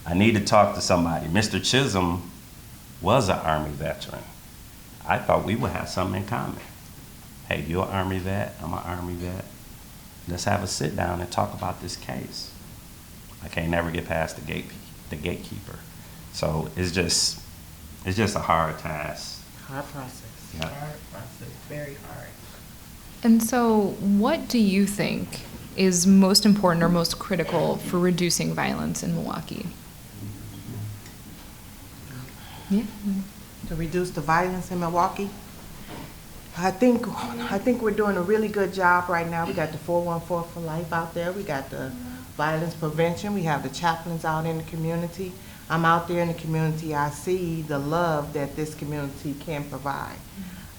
Speaker 9: I need to talk to somebody. Mr. Chisholm was an Army veteran. I thought we would have something in common. Hey, you're an Army vet, I'm an Army vet. Let's have a sit down and talk about this case. I can't never get past the gatekeeper. So it's just a hard task.
Speaker 7: Hard process.
Speaker 9: Yeah.
Speaker 7: Hard process, very hard.
Speaker 10: And so, what do you think is most important or most critical for reducing violence in Milwaukee? Yeah.
Speaker 8: To reduce the violence in Milwaukee? I think we're doing a really good job right now. We got the 414 for Life out there. We got the violence prevention. We have the chaplains out in the community. I'm out there in the community. I see the love that this community can provide.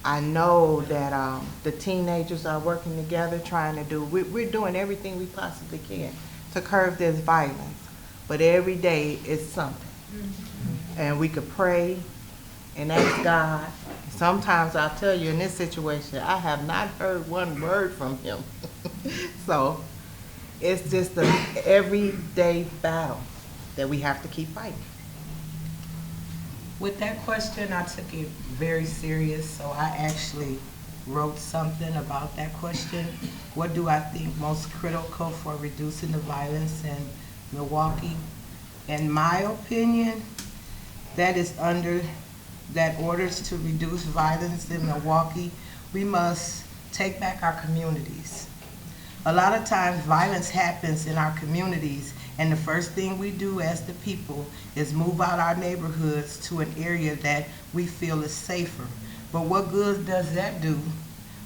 Speaker 8: I know that the teenagers are working together trying to do, we're doing everything we possibly can to curb this violence. But every day it's something. And we could pray and ask God. Sometimes I'll tell you, in this situation, I have not heard one word from him. So it's just an everyday battle that we have to keep fighting.
Speaker 7: With that question, I took it very serious, so I actually wrote something about that question. What do I think most critical for reducing the violence in Milwaukee? In my opinion, that orders to reduce violence in Milwaukee, we must take back our communities. A lot of times violence happens in our communities, and the first thing we do as the people is move out our neighborhoods to an area that we feel is safer. But what good does that do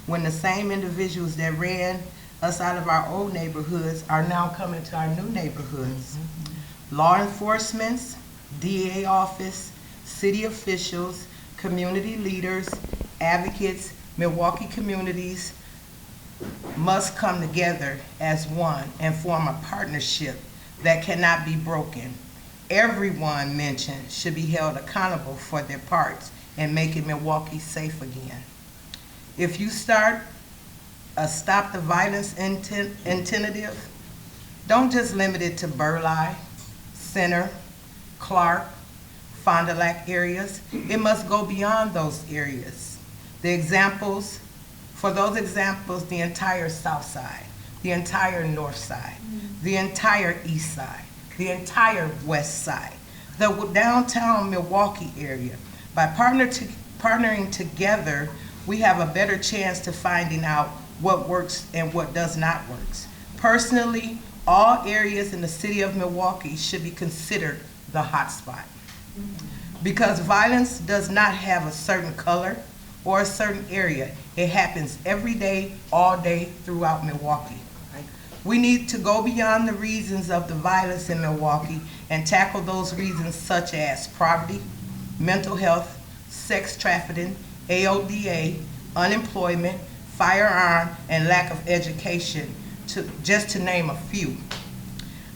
Speaker 7: when the same individuals that ran us out of our old neighborhoods are now coming to our new neighborhoods? Mm-hmm. Law enforcement, DA office, city officials, community leaders, advocates, Milwaukee communities must come together as one and form a partnership that cannot be broken. Everyone mentioned should be held accountable for their parts in making Milwaukee safe again. If you start a Stop the Violence initiative, don't just limit it to Burleigh, Center, Clark, Fond du Lac areas. It must go beyond those areas. For those examples, the entire South Side, the entire North Side, the entire East Side, the entire West Side, the downtown Milwaukee area. By partnering together, we have a better chance to finding out what works and what does not work. Personally, all areas in the city of Milwaukee should be considered the hotspot. Because violence does not have a certain color or a certain area. It happens every day, all day throughout Milwaukee. We need to go beyond the reasons of the violence in Milwaukee and tackle those reasons such as poverty, mental health, sex trafficking, AODA, unemployment, firearm, and lack of education, just to name a few.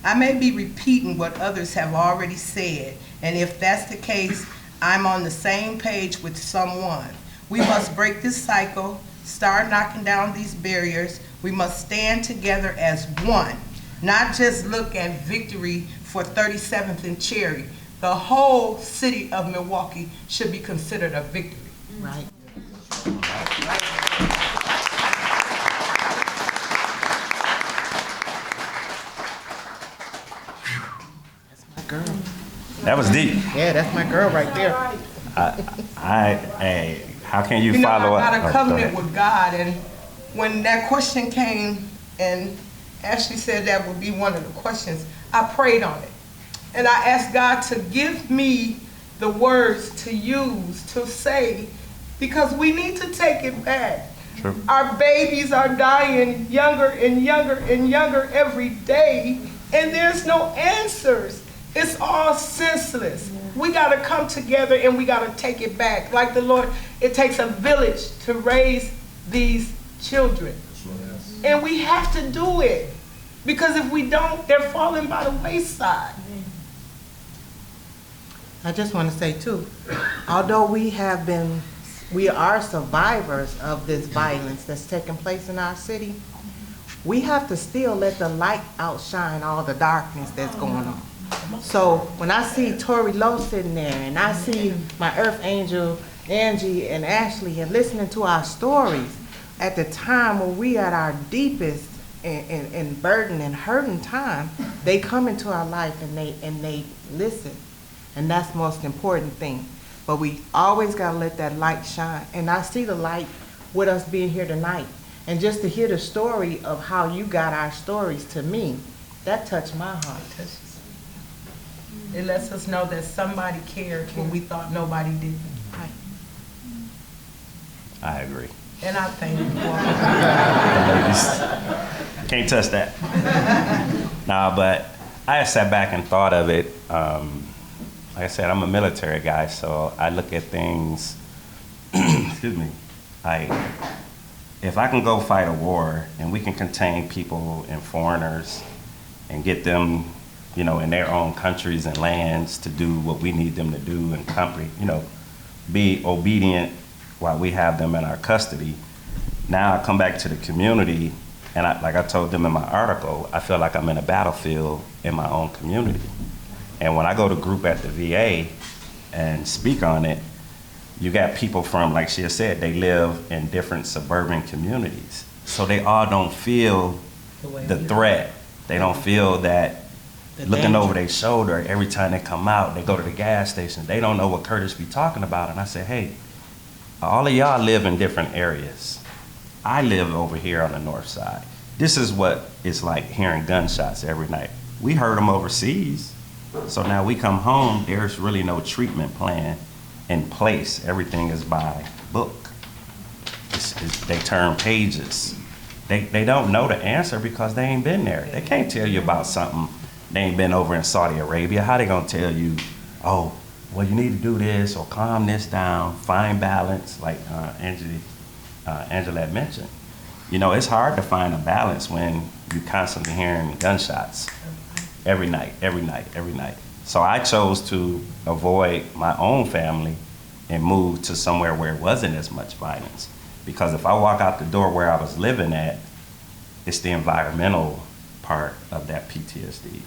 Speaker 7: I may be repeating what others have already said, and if that's the case, I'm on the same page with someone. We must break this cycle, start knocking down these barriers. We must stand together as one, not just look at victory for 37th and Cherry. The whole city of Milwaukee should be considered a victory.
Speaker 8: Right. Girl.
Speaker 9: That was deep.
Speaker 8: Yeah, that's my girl right there.
Speaker 9: How can you
Speaker 7: You know,
Speaker 9: follow up?
Speaker 7: I got a
Speaker 9: Oh, go
Speaker 7: covenant
Speaker 9: ahead.
Speaker 7: with God, and when that question came and Ashley said that would be one of the questions, I prayed on it. And I asked God to give me the words to use, to say, because we need to take it back.
Speaker 9: True.
Speaker 7: Our babies are dying younger and younger and younger every day, and there's no answers. It's all senseless. We got to come together and we got to take it back. Like the Lord, it takes a village to raise these children. And we have to do it. Because if we don't, they're falling by the wayside.
Speaker 8: I just want to say too, although we are survivors of this violence that's taking place in our city, we have to still let the light outshine all the darkness that's going on. So when I see Tori Lowe sitting there and I see my Earth Angel, Angie and Ashley, and listening to our stories at the time when we at our deepest and burden and hurting time, they come into our life and they listen. And that's the most important thing. But we always gotta let that light shine. And I see the light with us being here tonight. And just to hear the story of how you got our stories to me, that touched my heart.
Speaker 7: It lets us know that somebody cared when we thought nobody did.
Speaker 9: I agree.
Speaker 7: And I thank you for it.
Speaker 9: Can't touch that. Nah, but I sat back and thought of it. Like I said, I'm a military guy, so I look at things, excuse me, like if I can go fight a war and we can contain people and foreigners and get them, you know, in their own countries and lands to do what we need them to do and be obedient while we have them in our custody. Now I come back to the community and like I told them in my article, I feel like I'm in a battlefield in my own community. And when I go to group at the VA and speak on it, you got people from, like she said, they live in different suburban communities. So they all don't feel the threat. They don't feel that looking over their shoulder every time they come out, they go to the gas station. They don't know what Curtis be talking about. And I say, hey, all of y'all live in different areas. I live over here on the north side. This is what it's like hearing gunshots every night. We heard them overseas. So now we come home, there's really no treatment plan in place. Everything is by book. They turn pages. They don't know the answer because they ain't been there. They can't tell you about something they ain't been over in Saudi Arabia. How they gonna tell you, oh, well, you need to do this or calm this down, find balance, like Angela had mentioned. You know, it's hard to find a balance when you're constantly hearing gunshots every night. So I chose to avoid my own family and move to somewhere where it wasn't as much violence. Because if I walk out the door where I was living at, it's the environmental part of that PTSD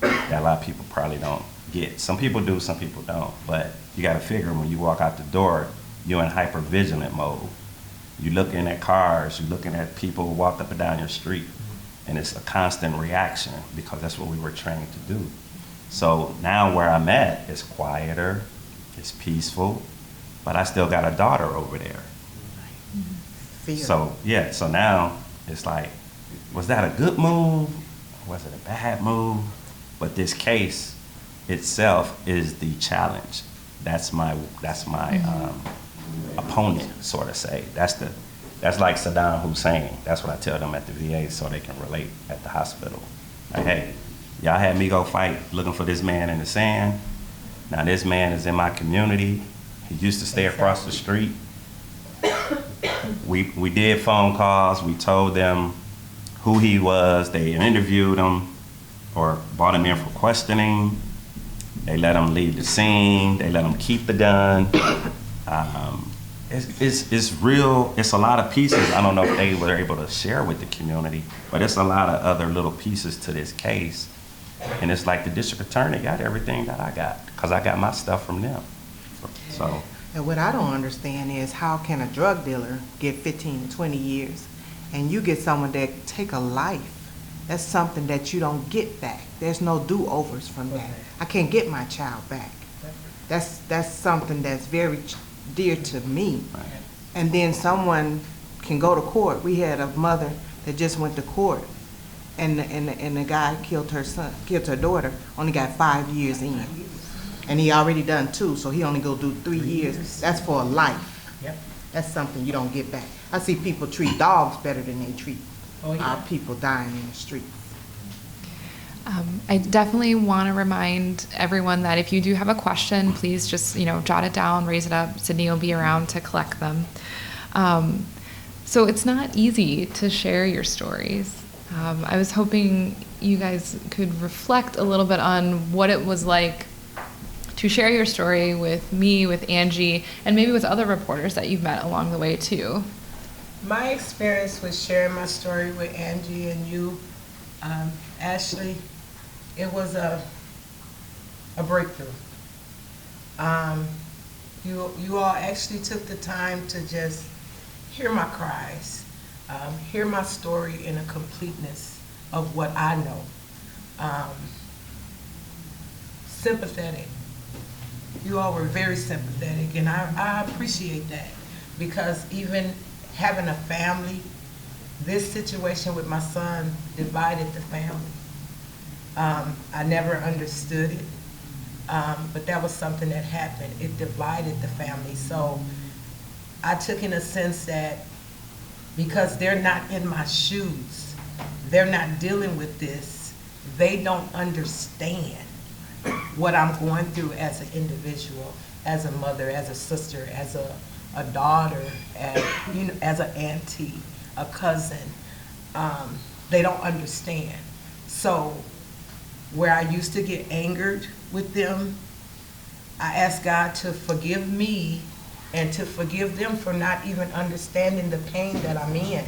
Speaker 9: that a lot of people probably don't get. Some people do, some people don't. But you got to figure when you walk out the door, you're in hypervigilant mode. You're looking at cars, you're looking at people walk up and down your street. And it's a constant reaction because that's what we were trained to do. So now where I'm at is quieter, it's peaceful, but I still got a daughter over there.
Speaker 8: Fear.
Speaker 9: So yeah, so now it's like, was that a good move? Was it a bad move? But this case itself is the challenge. That's my opponent, sort of say. That's like Saddam Hussein. That's what I tell them at the VA so they can relate at the hospital. Like, hey, y'all had me go fight looking for this man in the sand. Now this man is in my community. He used to stay across the street. We did phone calls. We told them who he was. They interviewed him or brought him in for questioning. They let him leave the scene. They let him keep the gun. It's real. It's a lot of pieces. I don't know if they were able to share with the community, but it's a lot of other little pieces to this case. And it's like the district attorney got everything that I got because I got my stuff from them. So.
Speaker 8: And what I don't understand is how can a drug dealer get 15 to 20 years and you get someone that take a life? That's something that you don't get back. There's no do-overs from that. I can't get my child back. That's something that's very dear to me. And then someone can go to court. We had a mother that just went to court and the guy killed her daughter, only got 5 years in. And he already done 2, so he only go do 3 years. That's for a life.
Speaker 7: Yep.
Speaker 8: That's something you don't get back. I see people treat dogs better than they treat our people dying in the streets.
Speaker 10: I definitely want to remind everyone that if you do have a question, please just, jot it down, raise it up. Sydney will be around to collect them. So it's not easy to share your stories. I was hoping you guys could reflect a little bit on what it was like to share your story with me, with Angie, and maybe with other reporters that you've met along the way too.
Speaker 7: My experience with sharing my story with Angie and you, Ashley, it was a breakthrough. You all actually took the time to just hear my cries, hear my story in a completeness of what I know. Sympathetic. You all were very sympathetic, and I appreciate that because even having a family, this situation with my son divided the family. I never understood it, but that was something that happened. It divided the family. So I took in a sense that because they're not in my shoes, they're not dealing with this, they don't understand what I'm going through as an individual, as a mother, as a sister, as a daughter, as an auntie, a cousin. They don't understand. So where I used to get angered with them, I asked God to forgive me and to forgive them for not even understanding the pain that I'm in,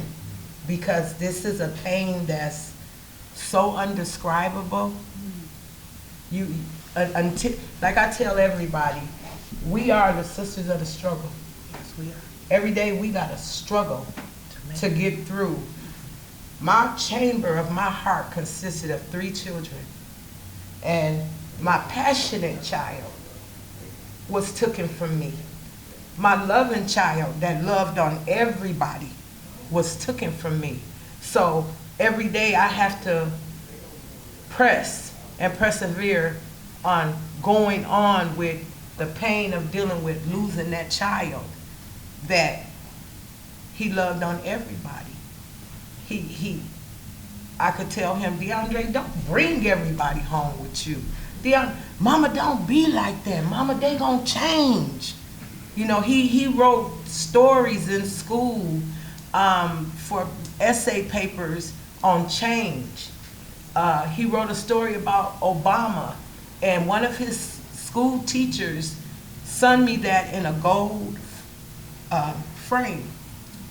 Speaker 7: because this is a pain that's so undescribable. Until, like I tell everybody, we are the sisters of the struggle.
Speaker 8: Yes, we are.
Speaker 7: Every day we gotta struggle to get through. My chamber of my heart consisted of 3 children, and my passionate child was taken from me. My loving child that loved on everybody was taken from me. So every day I have to press and persevere on going on with the pain of dealing with losing that child that he loved on everybody. I could tell him, DeAndre, don't bring everybody home with you. Mama, don't be like that. Mama, they gonna change. He wrote stories in school for essay papers on change. He wrote a story about Obama, and one of his school teachers sent me that in a gold frame.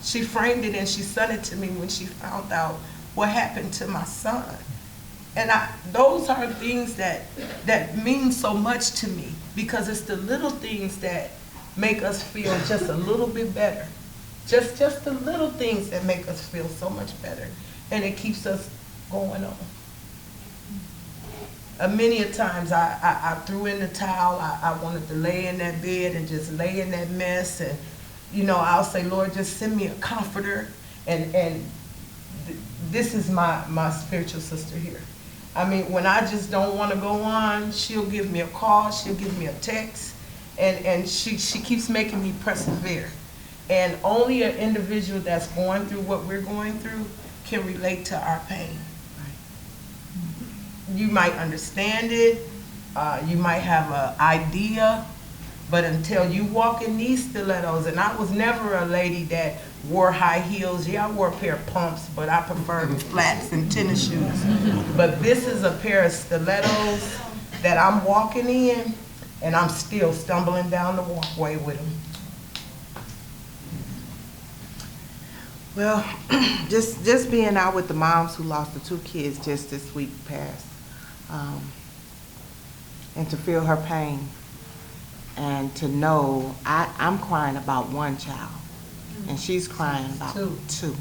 Speaker 7: She framed it and she sent it to me when she found out what happened to my son. And those are things that mean so much to me, because it's the little things that make us feel just a little bit better. Just the little things that make us feel so much better, and it keeps us going on. Many a times I threw in the towel. I wanted to lay in that bed and just lay in that mess, and I'll say, Lord, just send me a comforter, and this is my spiritual sister here. I mean, when I just don't want to go on, she'll give me a call, she'll give me a text, and she keeps making me persevere. And only an individual that's going through what we're going through can relate to our pain. You might understand it, you might have an idea, but until you walk in these stilettos, and I was never a lady that wore high heels. Yeah, I wore a pair of pumps, but I preferred flats and tennis shoes. But this is a pair of stilettos that I'm walking in, and I'm still stumbling down the walkway with them.
Speaker 8: Well, just being out with the moms who lost the 2 kids just this week past, and to feel her pain, and to know I'm crying about 1 child, and she's crying about 2.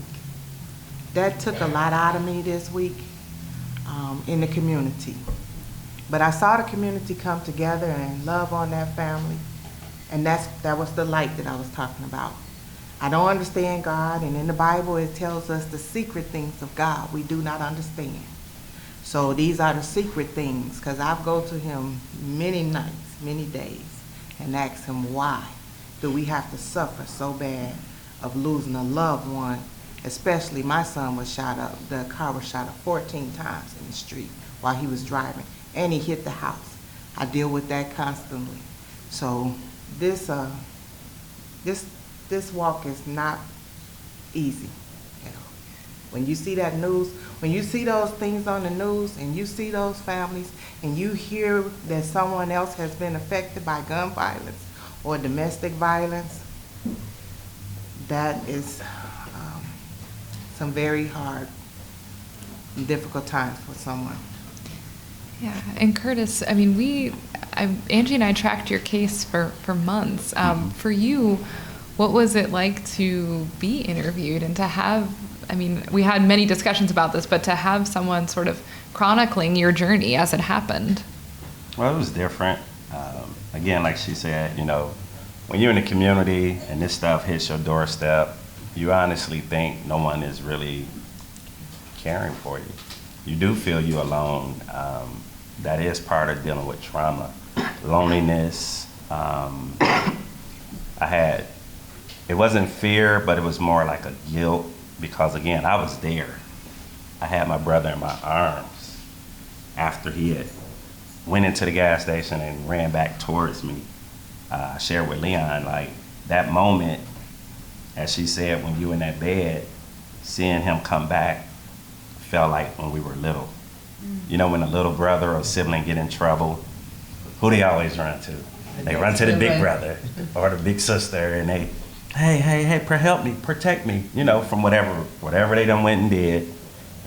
Speaker 8: That took a lot out of me this week in the community. But I saw the community come together and love on that family, and that was the light that I was talking about. I don't understand God, and in the Bible it tells us the secret things of God we do not understand. So these are the secret things, because I've go to him many nights, many days, and ask him, why do we have to suffer so bad of losing a loved one? Especially my son was shot up, the car was shot up 14 times in the street while he was driving, and he hit the house. I deal with that constantly. So this walk is not easy. When you see that news, when you see those things on the news, and you see those families, and you hear that someone else has been affected by gun violence or domestic violence, that is some very hard and difficult times for someone.
Speaker 10: Yeah, and Curtis, I mean, Angie and I tracked your case for months. For you, what was it like to be interviewed and to have, I mean, we had many discussions about this, but to have someone sort of chronicling your journey as it happened?
Speaker 9: Well, it was different. Again, like she said, when you're in the community and this stuff hits your doorstep, you honestly think no one is really caring for you. You do feel you're alone. That is part of dealing with trauma. Loneliness. It wasn't fear, but it was more like a guilt, because again, I was there. I had my brother in my arms after he had went into the gas station and ran back towards me. I shared with Leon, like, that moment, as she said, when you in that bed, seeing him come back felt like when we were little. When a little brother or sibling get in trouble, who they always run to? They run to the big brother or the big sister, and they, hey, help me, protect me, from whatever they done went and did.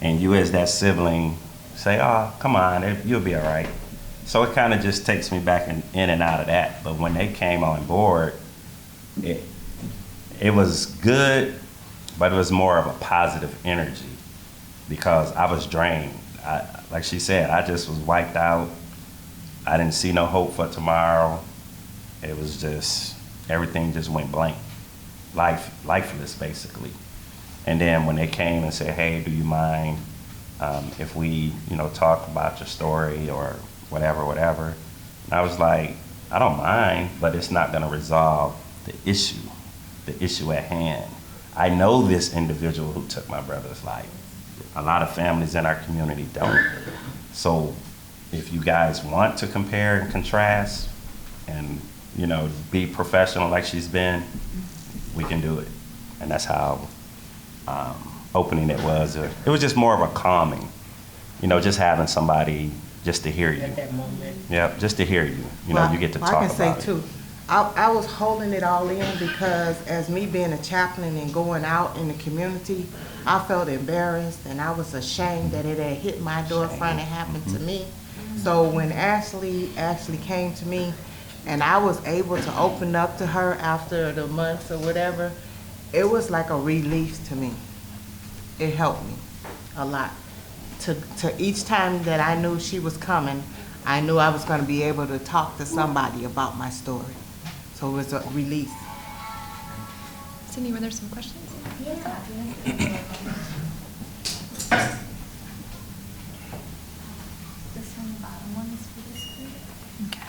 Speaker 9: And you as that sibling say, oh, come on, you'll be all right. So it kind of just takes me back in and out of that. But when they came on board, it was good, but it was more of a positive energy, because I was drained. Like she said, I just was wiped out. I didn't see no hope for tomorrow. It was just, everything just went blank. Lifeless, basically. And then when they came and said, hey, do you mind if we, talk about your story or whatever. And I was like, I don't mind, but it's not gonna resolve the issue at hand. I know this individual who took my brother's life. A lot of families in our community don't. So if you guys want to compare and contrast and, be professional like she's been, we can do it. And that's how opening it was. It was just more of a calming, just having somebody just to hear you.
Speaker 7: At that moment.
Speaker 9: Yep, just to hear you. You get to talk about it.
Speaker 8: I can say too, I was holding it all in because as me being a chaplain and going out in the community, I felt embarrassed and I was ashamed that it had hit my door front and happened to me. So when Ashley actually came to me and I was able to open up to her after the months or whatever, it was like a relief to me. It helped me a lot. To each time that I knew she was coming, I knew I was going to be able to talk to somebody about my story. So it was a release.
Speaker 10: Sydney, were there some questions?
Speaker 6: Yeah. This one, the bottom one is for this group.
Speaker 10: Okay.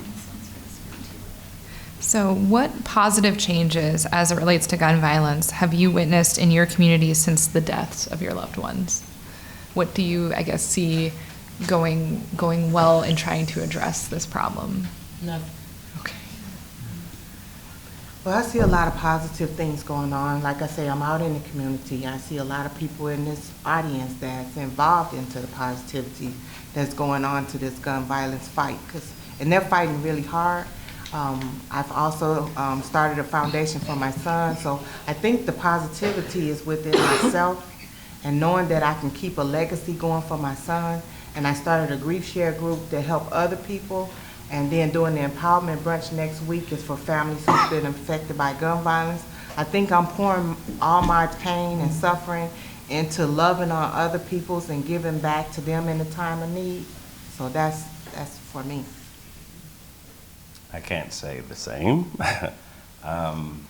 Speaker 6: This one's for this group too.
Speaker 10: So, what positive changes as it relates to gun violence have you witnessed in your community since the deaths of your loved ones? What do you, I guess, see going well in trying to address this problem?
Speaker 7: Nothing.
Speaker 10: Okay.
Speaker 8: Well, I see a lot of positive things going on. Like I say, I'm out in the community. I see a lot of people in this audience that's involved into the positivity that's going on to this gun violence fight, and they're fighting really hard. I've also started a foundation for my son, so I think the positivity is within myself and knowing that I can keep a legacy going for my son. And I started a grief share group to help other people. And then doing the empowerment brunch next week is for families who've been affected by gun violence. I think I'm pouring all my pain and suffering into loving on other people's and giving back to them in the time of need. So that's for me.
Speaker 9: I can't say the same. I'm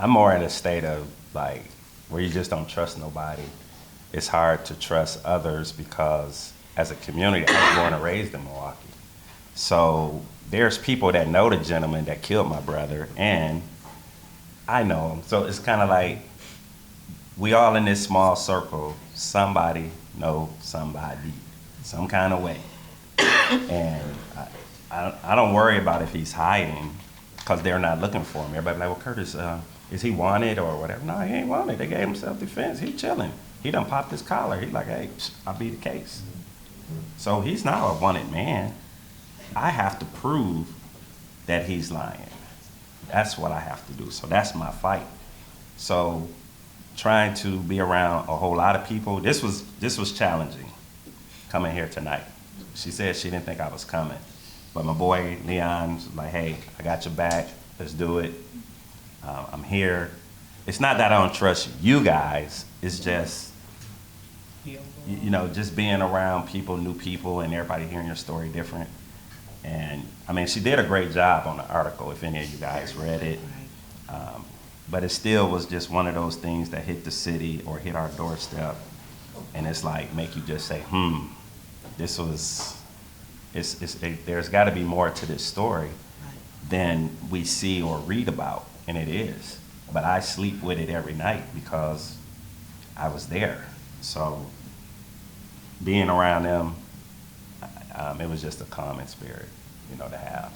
Speaker 9: more in a state of like where you just don't trust nobody. It's hard to trust others because as a community, I was born and raised in Milwaukee. So there's people that know the gentleman that killed my brother, and I know him. So it's kind of like we all in this small circle, somebody know somebody, some kind of way. And I don't worry about if he's hiding because they're not looking for him. Everybody like, well, Curtis, is he wanted or whatever? No, he ain't wanted. They gave him self-defense. He chilling. He done popped his collar. He's like, hey, I'll be the case. So he's not a wanted man. I have to prove that he's lying. That's what I have to do. So that's my fight. So trying to be around a whole lot of people, this was challenging coming here tonight. She said she didn't think I was coming. But my boy Leon's like, hey, I got your back. Let's do it. I'm here. It's not that I don't trust you guys. It's just, you know, just being around people, new people, and everybody hearing your story different. And I mean, she did a great job on the article, if any of you guys read it. But it still was just one of those things that hit the city or hit our doorstep. And it's like, make you just say, this was, there's got to be more to this story than we see or read about, and it is. But I sleep with it every night because I was there. So being around them, it was just a common spirit, you know, to have.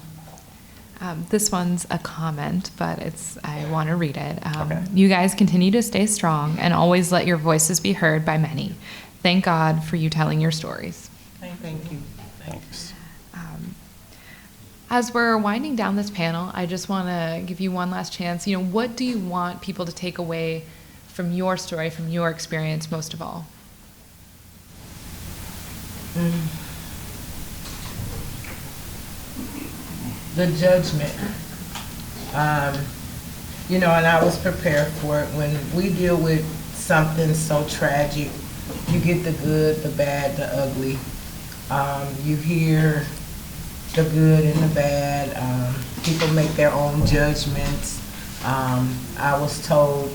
Speaker 10: This one's a comment, but I want to read it.
Speaker 9: Okay.
Speaker 10: You guys continue to stay strong and always let your voices be heard by many. Thank God for you telling your stories.
Speaker 8: Thank you.
Speaker 9: Thanks.
Speaker 10: As we're winding down this panel, I just want to give you one last chance. You know, what do you want people to take away from your story, from your experience, most of all?
Speaker 7: The judgment. You know, and I was prepared for it. When we deal with something so tragic, you get the good, the bad, the ugly. You hear the good and the bad. People make their own judgments. I was told,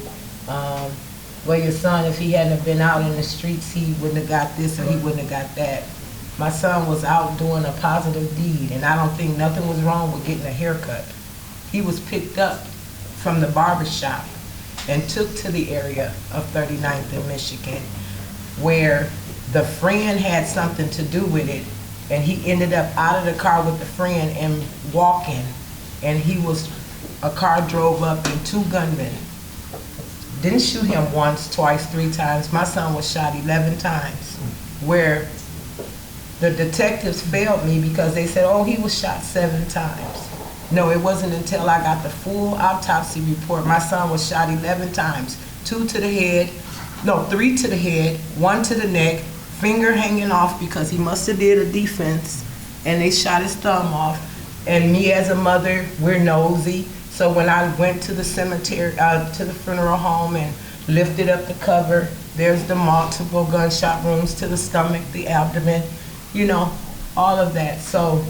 Speaker 7: well, your son, if he hadn't have been out in the streets, he wouldn't have got this or he wouldn't have got that. My son was out doing a positive deed, and I don't think nothing was wrong with getting a haircut. He was picked up from the barber shop and took to the area of 39th in Michigan, where the friend had something to do with it, and he ended up out of the car with the friend and walking, and a car drove up and 2 gunmen didn't shoot him once, twice, 3 times. My son was shot 11 times, where the detectives failed me because they said, oh, he was shot 7 times. No, it wasn't until I got the full autopsy report. My son was shot 11 times, 2 to the head, no, 3 to the head, 1 to the neck, finger hanging off because he must have did a defense, and they shot his thumb off. And me as a mother, we're nosy. So when I went to the cemetery, to the funeral home and lifted up the cover, there's the multiple gunshot wounds to the stomach, the abdomen, you know, all of that. So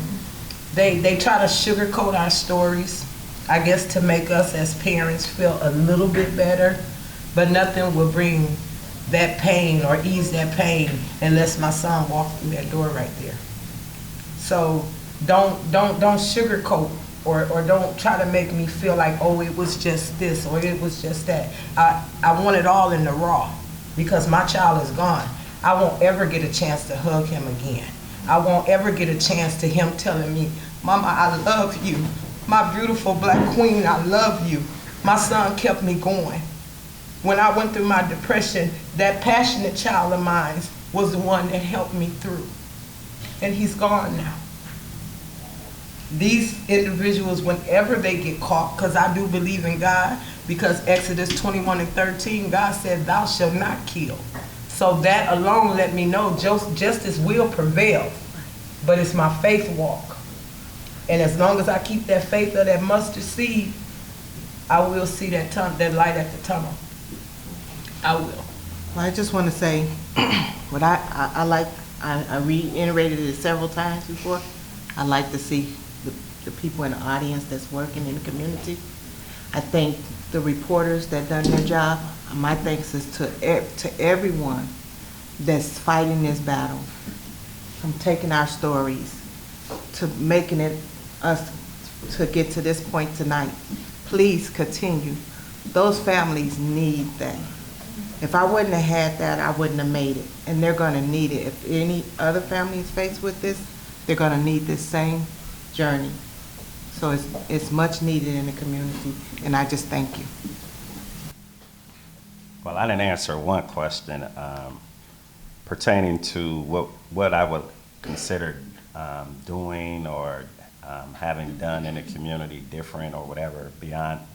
Speaker 7: they try to sugarcoat our stories, I guess, to make us as parents feel a little bit better, but nothing will bring that pain or ease that pain unless my son walked through that door right there. So don't sugarcoat or don't try to make me feel like, oh, it was just this or it was just that. I want it all in the raw because my child is gone. I won't ever get a chance to hug him again. I won't ever get a chance to him telling me, Mama, I love you. My beautiful black queen, I love you. My son kept me going. When I went through my depression, that passionate child of mine was the one that helped me through. And he's gone now. These individuals, whenever they get caught, because I do believe in God, because Exodus 21:13, God said, thou shalt not kill. So that alone let me know justice will prevail, but it's my faith walk. And as long as I keep that faith of that mustard seed, I will see that light at the tunnel. I will.
Speaker 8: Well, I just want to say what I reiterated it several times before. I like to see the people in the audience that's working in the community. I thank the reporters that done their job. My thanks is to everyone that's fighting this battle, from taking our stories to making it us to get to this point tonight. Please continue. Those families need that. If I wouldn't have had that, I wouldn't have made it. And they're going to need it. If any other family is faced with this, they're going to need this same journey. So it's much needed in the community, and I just thank you.
Speaker 9: Well, I didn't answer one question pertaining to what I would consider doing or having done in the community different or whatever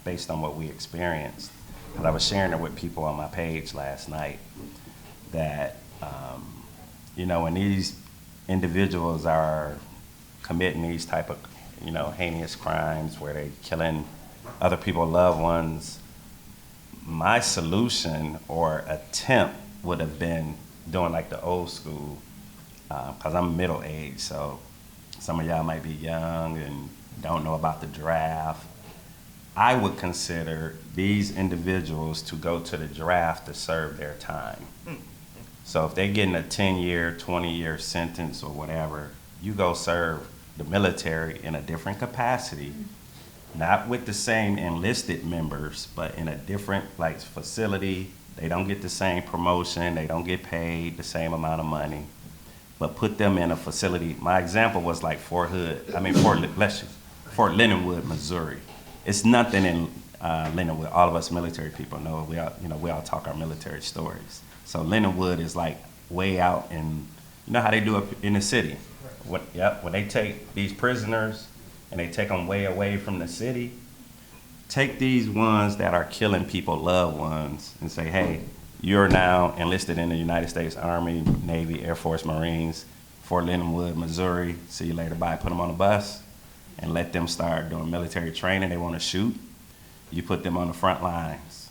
Speaker 9: based on what we experienced. And I was sharing it with people on my page last night that, when these individuals are committing these type of, heinous crimes where they're killing other people's loved ones, my solution or attempt would have been doing like the old school, because I'm middle-aged, so some of y'all might be young and don't know about the draft. I would consider these individuals to go to the draft to serve their time. So if they're getting a 10-year, 20-year sentence or whatever, you go serve the military in a different capacity, not with the same enlisted members, but in a different facility. They don't get the same promotion, they don't get paid the same amount of money, but put them in a facility. My example was like Fort Leonardwood, Missouri. It's nothing in Leonardwood. All of us military people know. We all talk our military stories. So Leonardwood is like way out in, how they do it in the city. When they take these prisoners and they take them way away from the city, take these ones that are killing people, loved ones, and say, hey, you're now enlisted in the United States Army, Navy, Air Force, Marines, Fort Leonard Wood, Missouri. See you later, bye. Put them on a bus and let them start doing military training. They want to shoot. You put them on the front lines.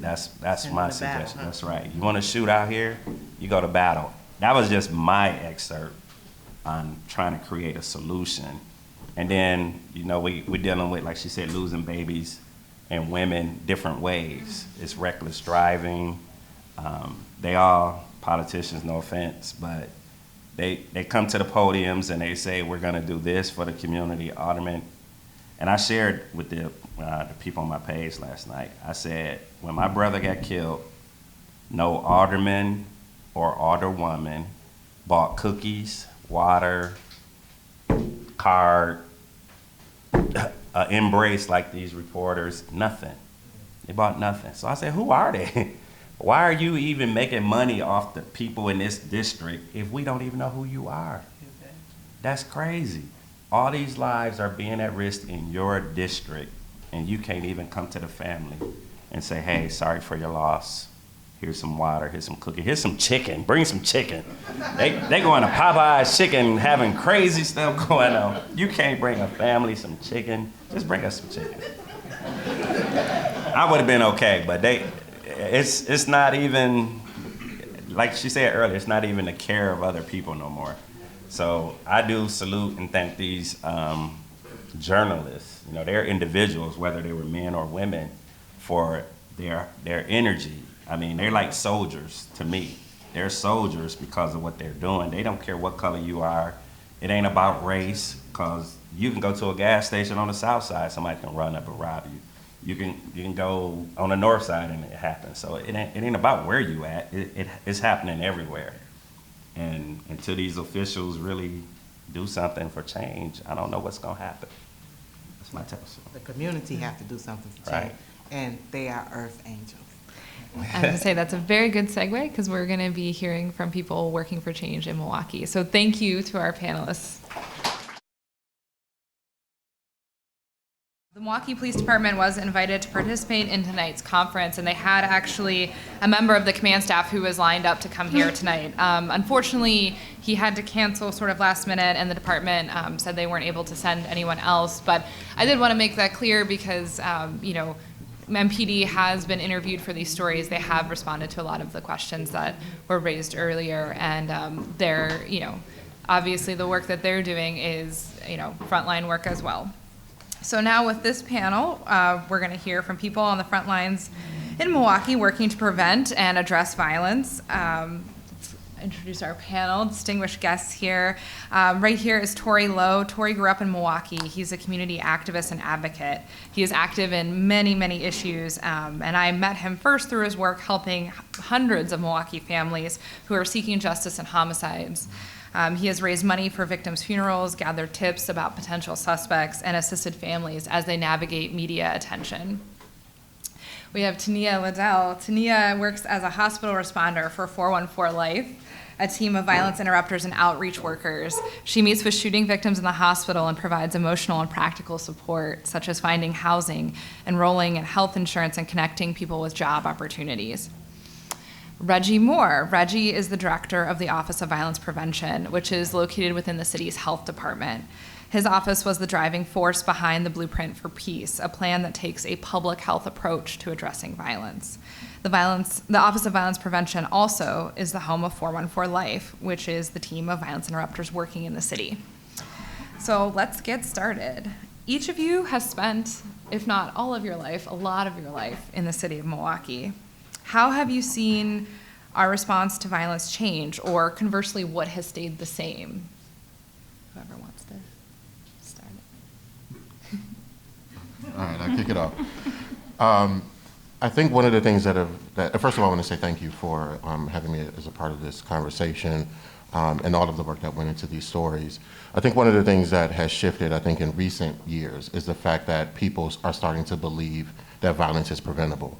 Speaker 9: That's my suggestion. That's right. You want to shoot out here, you go to battle. That was just my excerpt on trying to create a solution. And then, we're dealing with, like she said, losing babies and women different ways. It's reckless driving. They all politicians, no offense, but they come to the podiums and they say, we're gonna do this for the community, alderman. And I shared with the people on my page last night, I said, when my brother got killed, no alderman or alderwoman bought cookies, water, card, embrace like these reporters, nothing. They bought nothing. So I said, who are they? Why are you even making money off the people in this district if we don't even know who you are? That's crazy. All these lives are being at risk in your district, and you can't even come to the family and say, hey, sorry for your loss. Here's some water, here's some cookie, here's some chicken, bring some chicken. They going to Popeye's chicken, having crazy stuff going on. You can't bring a family some chicken, just bring us some chicken. I would have been okay, but it's not even, like she said earlier, it's not even the care of other people no more. So I do salute and thank these journalists. You know, they're individuals, whether they were men or women, for their energy. I mean, they're like soldiers to me. They're soldiers because of what they're doing. They don't care what color you are. It ain't about race, because you can go to a gas station on the south side, somebody can run up and rob you. You can go on the north side and it happens. So it ain't about where you at. It's happening everywhere. And until these officials really do something for change, I don't know what's gonna happen. That's my testimony.
Speaker 8: The community have to do something to change,
Speaker 9: Right.
Speaker 8: and they are earth angels.
Speaker 10: I was going to say that's a very good segue, because we're going to be hearing from people working for change in Milwaukee. So thank you to our panelists. The Milwaukee Police Department was invited to participate in tonight's conference, and they had actually a member of the command staff who was lined up to come here tonight. Unfortunately, he had to cancel sort of last minute, and the department said they weren't able to send anyone else. But I did want to make that clear because, you know, MPD has been interviewed for these stories. They have responded to a lot of the questions that were raised earlier, and they're, you know, obviously the work that they're doing is, you know, frontline work as well. So now with this panel, we're going to hear from people on the front lines in Milwaukee working to prevent and address violence. Introduce our panel, distinguished guests here. Right here is Tory Lowe. Tory grew up in Milwaukee. He's a community activist and advocate. He is active in many, many issues, and I met him first through his work helping hundreds of Milwaukee families who are seeking justice in homicides. He has raised money for victims' funerals, gathered tips about potential suspects, and assisted families as they navigate media attention. We have Tania Liddell. Tania works as a hospital responder for 414 Life, a team of violence interrupters and outreach workers. She meets with shooting victims in the hospital and provides emotional and practical support, such as finding housing, enrolling in health insurance, and connecting people with job opportunities. Reggie Moore. Reggie is the director of the Office of Violence Prevention, which is located within the city's health department. His office was the driving force behind the Blueprint for Peace, a plan that takes a public health approach to addressing violence. The Office of Violence Prevention also is the home of 414 Life, which is the team of violence interrupters working in the city. So let's get started. Each of you has spent, if not all of your life, a lot of your life in the city of Milwaukee. How have you seen our response to violence change, or conversely, what has stayed the same? Whoever wants to start it.
Speaker 11: All right, I'll kick it off. I think one of the things that first of all, I want to say thank you for having me as a part of this conversation and all of the work that went into these stories. I think one of the things that has shifted, I think, in recent years is the fact that people are starting to believe that violence is preventable.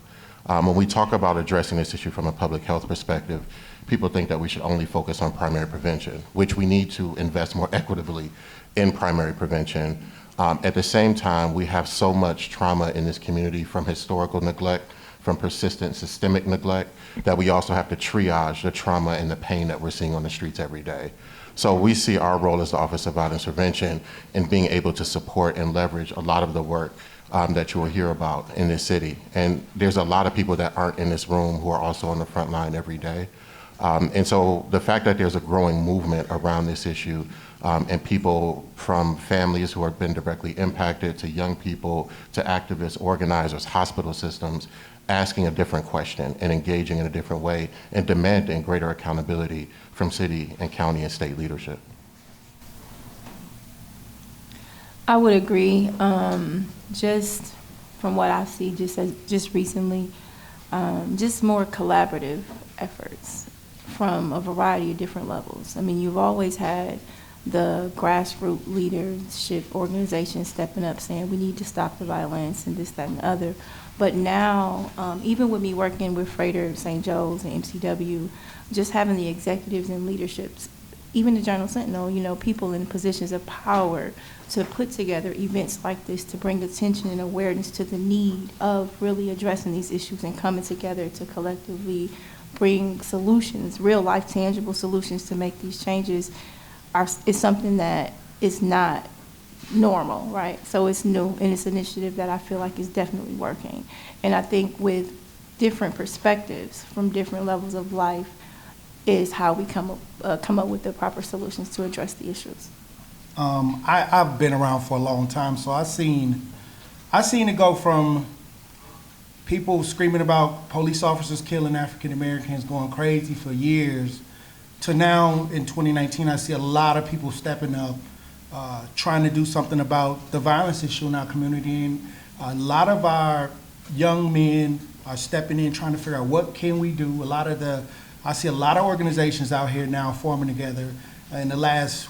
Speaker 11: When we talk about addressing this issue from a public health perspective, people think that we should only focus on primary prevention, which we need to invest more equitably in primary prevention. At the same time, we have so much trauma in this community from historical neglect, from persistent systemic neglect, that we also have to triage the trauma and the pain that we're seeing on the streets every day. So we see our role as the Office of Violence Prevention in being able to support and leverage a lot of the work that you will hear about in this city. And there's a lot of people that aren't in this room who are also on the front line every day. And so the fact that there's a growing movement around this issue and people from families who have been directly impacted to young people to activists, organizers, hospital systems, asking a different question and engaging in a different way and demanding greater accountability from city and county and state leadership.
Speaker 5: I would agree. Just from what I see, just recently, just more collaborative efforts from a variety of different levels. I mean, you've always had the grassroots leadership organizations stepping up saying we need to stop the violence and this, that, and the other. But now, even with me working with Freighter, St. Joe's, and MCW, just having the executives and leaderships even the Journal Sentinel, people in positions of power to put together events like this to bring attention and awareness to the need of really addressing these issues and coming together to collectively bring solutions, real life tangible solutions to make these changes is something that is not normal, right? So it's new, and it's an initiative that I feel like is definitely working. And I think with different perspectives from different levels of life is how we come up with the proper solutions to address the issues.
Speaker 12: I've been around for a long time, so I seen it go from people screaming about police officers killing African Americans, going crazy for years, to now in 2019, I see a lot of people stepping up, trying to do something about the violence issue in our community. And a lot of our young men are stepping in, trying to figure out what can we do. I see a lot of organizations out here now forming together. In the last,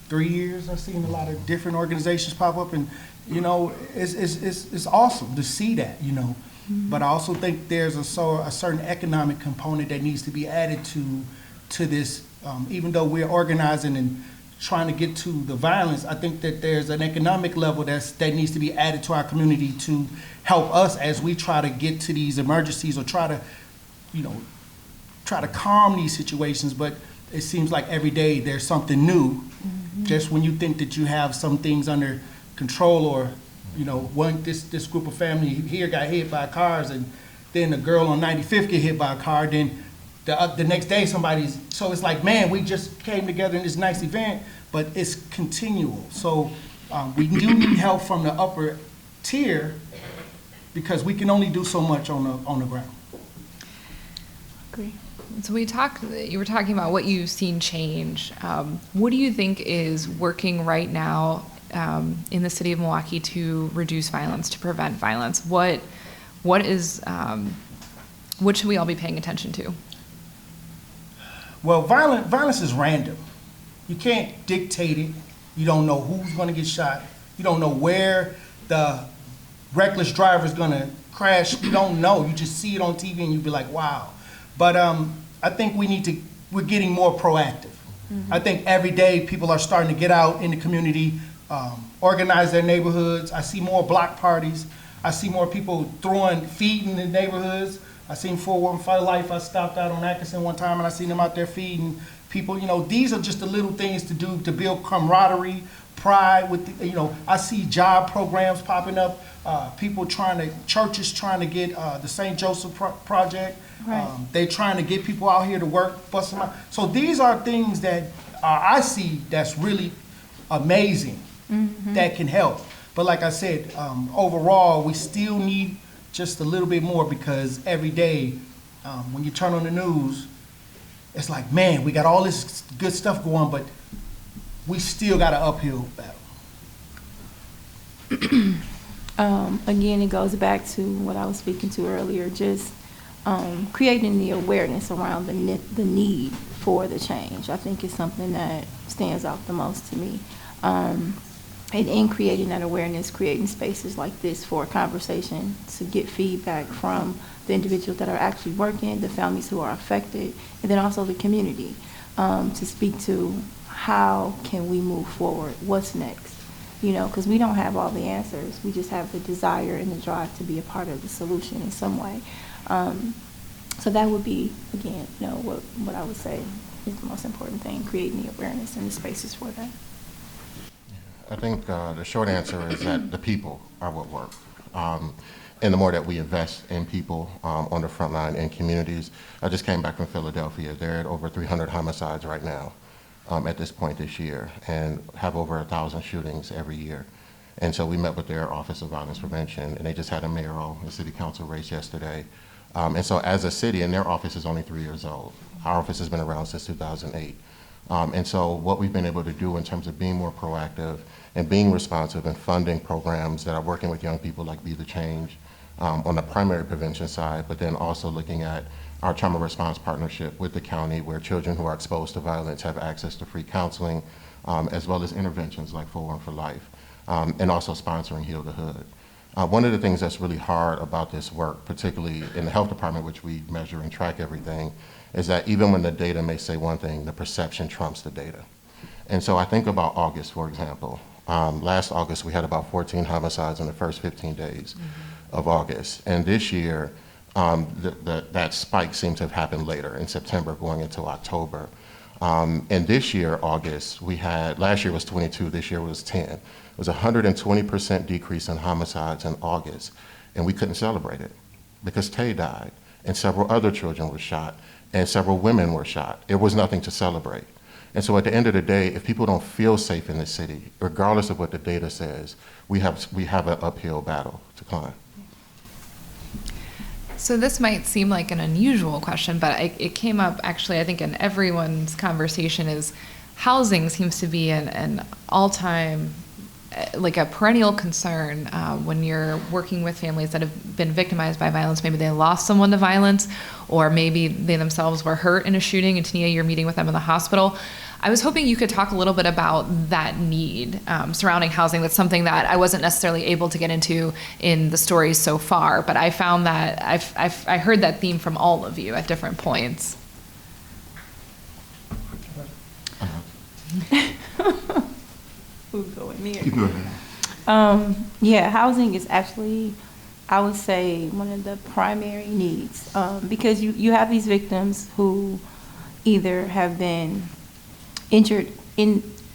Speaker 12: 3 years, I've seen a lot of different organizations pop up, and it's awesome to see that, Mm-hmm. But I also think there's a certain economic component that needs to be added to this. Even though we're organizing and trying to get to the violence, I think that there's an economic level that needs to be added to our community to help us as we try to get to these emergencies or try to calm these situations. But it seems like every day there's something new. Mm-hmm. Just when you think that you have some things under control, or this group of family here got hit by cars, and then a girl on 95th get hit by a car, then the next day so it's like, man, we just came together in this nice event, but it's continual. So we do need help from the upper tier, because we can only do so much on the ground.
Speaker 5: Agree.
Speaker 10: So you were talking about what you've seen change. What do you think is working right now in the city of Milwaukee to reduce violence, to prevent violence? What should we all be paying attention to?
Speaker 12: Well, violence is random. You can't dictate it. You don't know who's going to get shot. You don't know where the reckless driver is going to crash. You don't know. You just see it on TV and you be like, wow. But I think we're getting more proactive. Mm-hmm. I think every day people are starting to get out in the community, organize their neighborhoods. I see more block parties. I see more people feeding in the neighborhoods. I seen 415 Life. I stopped out on Atkinson one time and I seen them out there feeding people. These are just the little things to do to build camaraderie, pride. I see job programs popping up. Churches trying to get the St. Joseph Project. Right. They're trying to get people out here to work, bust them out. So these are things that I see that's really amazing, mm-hmm. that can help. But like I said, overall, we still need just a little bit more, because every day when you turn on the news, it's like, man, we got all this good stuff going, but we still got an uphill battle.
Speaker 5: Again, it goes back to what I was speaking to earlier, just creating the awareness around the need for the change. I think is something that stands out the most to me. And in creating that awareness, creating spaces like this for conversation, to get feedback from the individuals that are actually working, the families who are affected, and then also the community, to speak to how can we move forward, what's next, because we don't have all the answers. We just have the desire and the drive to be a part of the solution in some way. So that would be, again, what I would say is the most important thing, creating the awareness and the spaces for that.
Speaker 11: I think the short answer is that the people are what work. And the more that we invest in people on the front line in communities. I just came back from Philadelphia. They're at over 300 homicides right now at this point this year, and have over 1,000 shootings every year. And so we met with their Office of Violence Prevention, and they just had a mayoral and city council race yesterday. And so as a city, and their office is only 3 years old. Our office has been around since 2008. And so what we've been able to do in terms of being more proactive and being responsive and funding programs that are working with young people like Be the Change on the primary prevention side, but then also looking at our trauma response partnership with the county, where children who are exposed to violence have access to free counseling, as well as interventions like 415 for Life, and also sponsoring Heal the Hood. One of the things that's really hard about this work, particularly in the health department, which we measure and track everything, is that even when the data may say one thing, the perception trumps the data. And so I think about August, for example. Last August, we had about 14 homicides in the first 15 days of August. And this year, that spike seems to have happened later, in September going into October. And this year, August, last year was 22, this year was 10. It was a 120% decrease in homicides in August. And we couldn't celebrate it because Tay died, and several other children were shot, and several women were shot. It was nothing to celebrate. And so at the end of the day, if people don't feel safe in the city, regardless of what the data says, we have an uphill battle to climb.
Speaker 10: So this might seem like an unusual question, but it came up actually, I think, in everyone's conversation is housing seems to be an all-time, like a perennial concern when you're working with families that have been victimized by violence. Maybe they lost someone to violence, or maybe they themselves were hurt in a shooting, and Tania, you're meeting with them in the hospital. I was hoping you could talk a little bit about that need surrounding housing. That's something that I wasn't necessarily able to get into in the stories so far, but I found that I heard that theme from all of you at different points.
Speaker 13: Who's going there?
Speaker 11: You go ahead.
Speaker 13: Yeah, housing is actually, I would say, one of the primary needs because you have these victims who either have been injured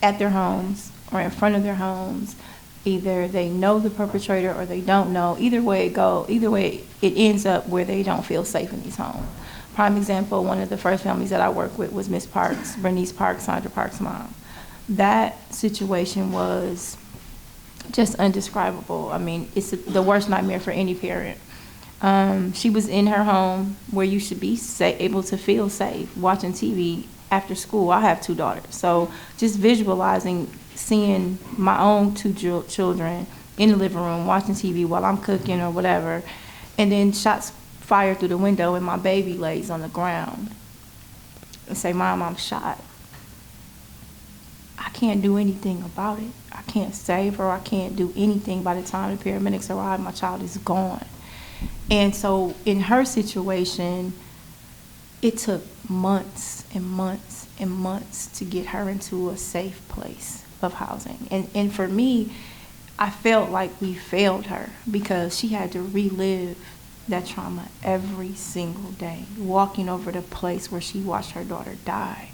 Speaker 13: at their homes or in front of their homes. Either they know the perpetrator or they don't know. Either way it ends up where they don't feel safe in these homes. Prime example, one of the first families that I worked with was Miss Parks, Bernice Parks, Sandra Parks' mom. That situation was just undescribable. I mean, it's the worst nightmare for any parent. She was in her home where you should be able to feel safe, watching TV after school. I have 2 daughters, so just visualizing seeing my own 2 children in the living room watching TV while I'm cooking or whatever, and then shots fired through the window and my baby lays on the ground and say, "Mom, I'm shot." I can't do anything about it. I can't save her. I can't do anything. By the time the paramedics arrive, my child is gone. And so in her situation, it took months and months and months to get her into a safe place of housing. And for me, I felt like we failed her because she had to relive that trauma every single day, walking over the place where she watched her daughter die.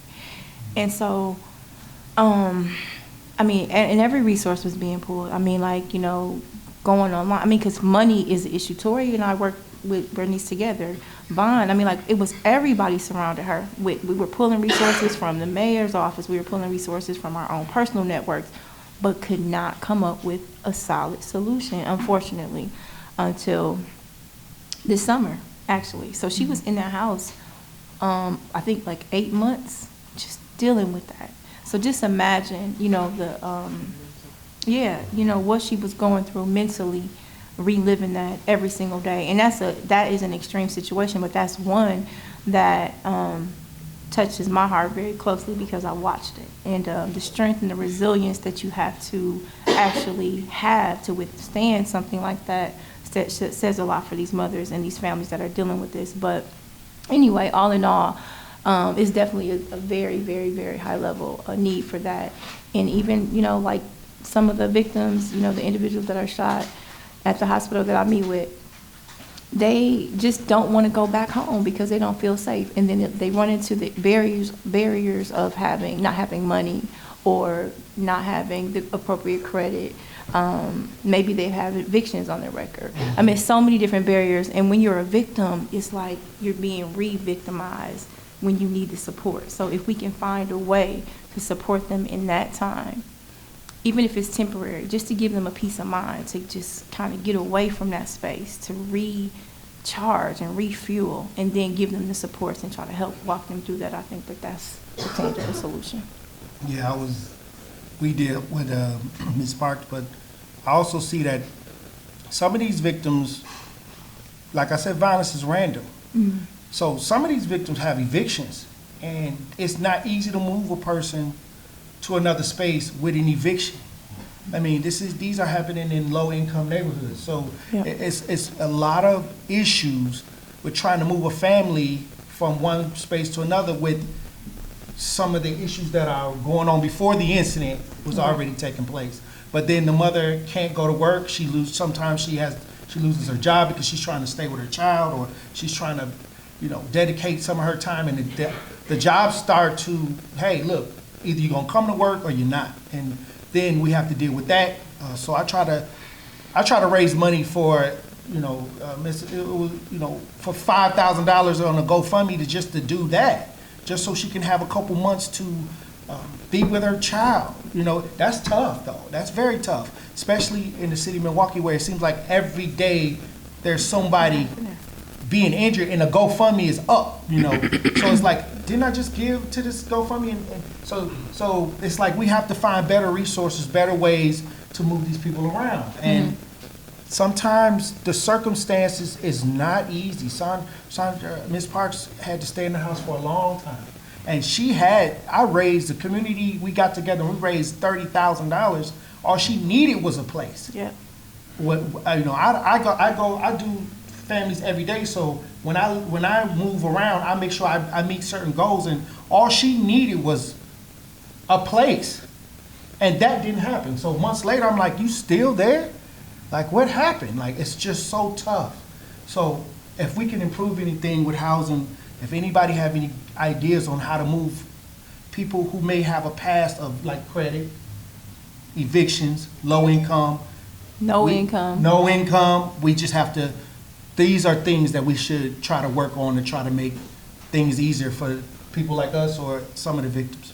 Speaker 13: And so, I mean, and every resource was being pulled. I mean, like, you know, going online. I mean, because money is the issue. Tori and I worked with Bernice together. Vaughn, I mean, like, it was everybody surrounded her. We were pulling resources from the mayor's office. We were pulling resources from our own personal networks, but could not come up with a solid solution, unfortunately, until this summer, actually. So she was in that house, I think, like 8 months, just dealing with that. So just imagine, you know, what she was going through mentally, reliving that every single day. And that is an extreme situation, but that's one that touches my heart very closely because I watched it. And the strength and the resilience that you have to actually have to withstand something like that says a lot for these mothers and these families that are dealing with this. But anyway, all in all, it's definitely a very, very, very high level need for that. And even, you know, like some of the victims, you know, the individuals that are shot at the hospital that I meet with, they just don't want to go back home because they don't feel safe. And then they run into the barriers of not having money or not having the appropriate credit. Maybe they have evictions on their record. I mean, so many different barriers. And when you're a victim, it's like you're being re-victimized when you need the support. So if we can find a way to support them in that time, even if it's temporary, just to give them a peace of mind, to just kind of get away from that space, to recharge and refuel, and then give them the supports and try to help walk them through that, I think that's a tangible solution.
Speaker 12: Yeah, we did with Ms. Parks, but I also see that some of these victims, like I said, violence is random. Mm-hmm. So some of these victims have evictions, and it's not easy to move a person to another space with an eviction. I mean, these are happening in low-income neighborhoods. So yeah. It's a lot of issues with trying to move a family from one space to another with some of the issues that are going on before the incident was already taking place. But then the mother can't go to work. Sometimes she loses her job because she's trying to stay with her child, or she's trying to, dedicate some of her time, and the jobs start to, hey, look, either you're gonna come to work or you're not, and then we have to deal with that. So I try to raise money for, for $5,000 on a GoFundMe to do that, just so she can have a couple months to be with her child. That's tough though. That's very tough, especially in the city of Milwaukee, where it seems like every day there's somebody being injured and a GoFundMe is up. So it's like, didn't I just give to this GoFundMe? And so it's like we have to find better resources, better ways to move these people around. And sometimes the circumstances is not easy. Ms. Parks had to stay in the house for a long time. And I raised the community, we got together and we raised $30,000. All she needed was a place.
Speaker 5: Yeah.
Speaker 12: I do families every day, so when I move around, I make sure I meet certain goals, and all she needed was a place. And that didn't happen. So months later, I'm like, you still there? Like, what happened? Like, it's just so tough. So if we can improve anything with housing, if anybody have any ideas on how to move people who may have a past of like credit, evictions, low income.
Speaker 5: No income,
Speaker 12: we just have to, these are things that we should try to work on to try to make things easier for people like us or some of the victims.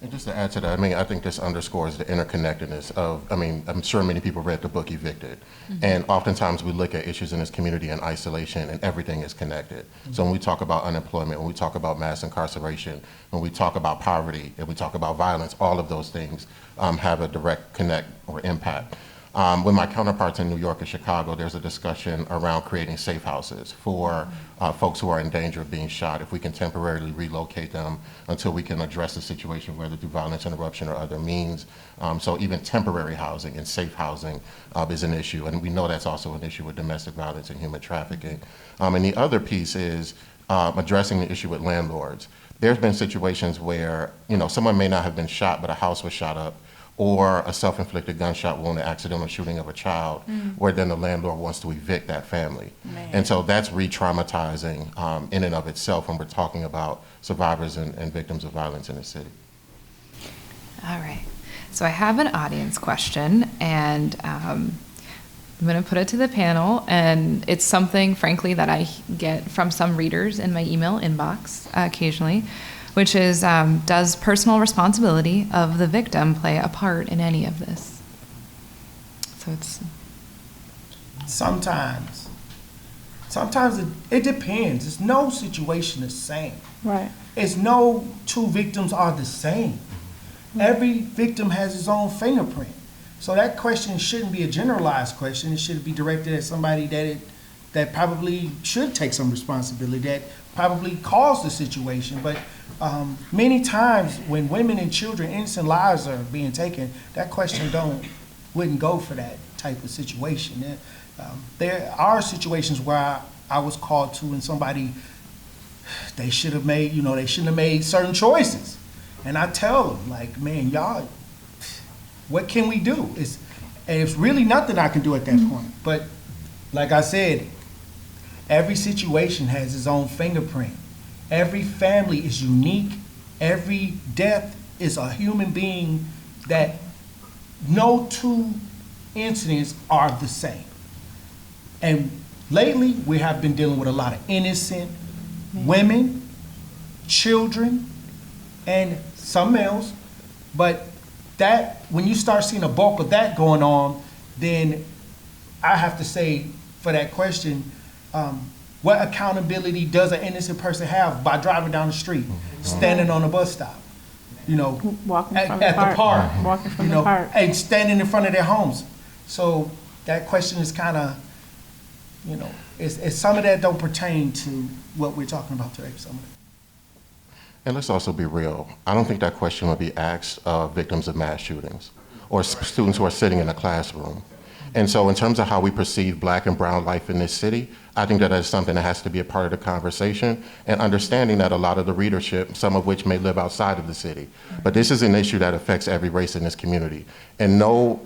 Speaker 11: And just to add to that, I think this underscores the interconnectedness of, I'm sure many people read the book Evicted. And oftentimes we look at issues in this community in isolation and everything is connected. So when we talk about unemployment, when we talk about mass incarceration, when we talk about poverty, and we talk about violence, all of those things have a direct connect or impact. With my counterparts in New York and Chicago, there's a discussion around creating safe houses for folks who are in danger of being shot, if we can temporarily relocate them until we can address the situation, whether through violence interruption or other means. So even temporary housing and safe housing is an issue, and we know that's also an issue with domestic violence and human trafficking. And the other piece is addressing the issue with landlords. There's been situations where, someone may not have been shot, but a house was shot up, or a self-inflicted gunshot wound, an accidental shooting of a child, where then the landlord wants to evict that family. Man. And so that's re-traumatizing in and of itself when we're talking about survivors and victims of violence in the city.
Speaker 10: All right. So I have an audience question, and I'm going to put it to the panel, and it's something, frankly, that I get from some readers in my email inbox occasionally, which is, does personal responsibility of the victim play a part in any of this? So it's...
Speaker 12: Sometimes it depends. It's no situation the same.
Speaker 5: Right.
Speaker 12: It's no two victims are the same. Every victim has his own fingerprint. So that question shouldn't be a generalized question. It should be directed at somebody that probably should take some responsibility, that probably caused the situation. But many times when women and children, innocent lives are being taken, that question wouldn't go for that type of situation. There are situations where I was called to, and somebody, they should have made, they shouldn't have made certain choices. And I tell them, like, man, y'all, what can we do? It's really nothing I can do at that point. But like I said, every situation has its own fingerprint. Every family is unique. Every death is a human being that no two incidents are the same. And lately, we have been dealing with a lot of innocent women, children, and some males. But that, when you start seeing a bulk of that going on, then I have to say, for that question, what accountability does an innocent person have by driving down the street, standing on a bus stop,
Speaker 5: walking
Speaker 12: at
Speaker 5: from
Speaker 12: the park,
Speaker 5: walking from the park,
Speaker 12: and standing in front of their homes? So that question is kind of, it's some of that don't pertain to what we're talking about today. Some of it.
Speaker 11: And let's also be real. I don't think that question would be asked of victims of mass shootings or students who are sitting in a classroom. And so in terms of how we perceive Black and brown life in this city, I think that is something that has to be a part of the conversation, and understanding that a lot of the readership, some of which may live outside of the city, but this is an issue that affects every race in this community. And no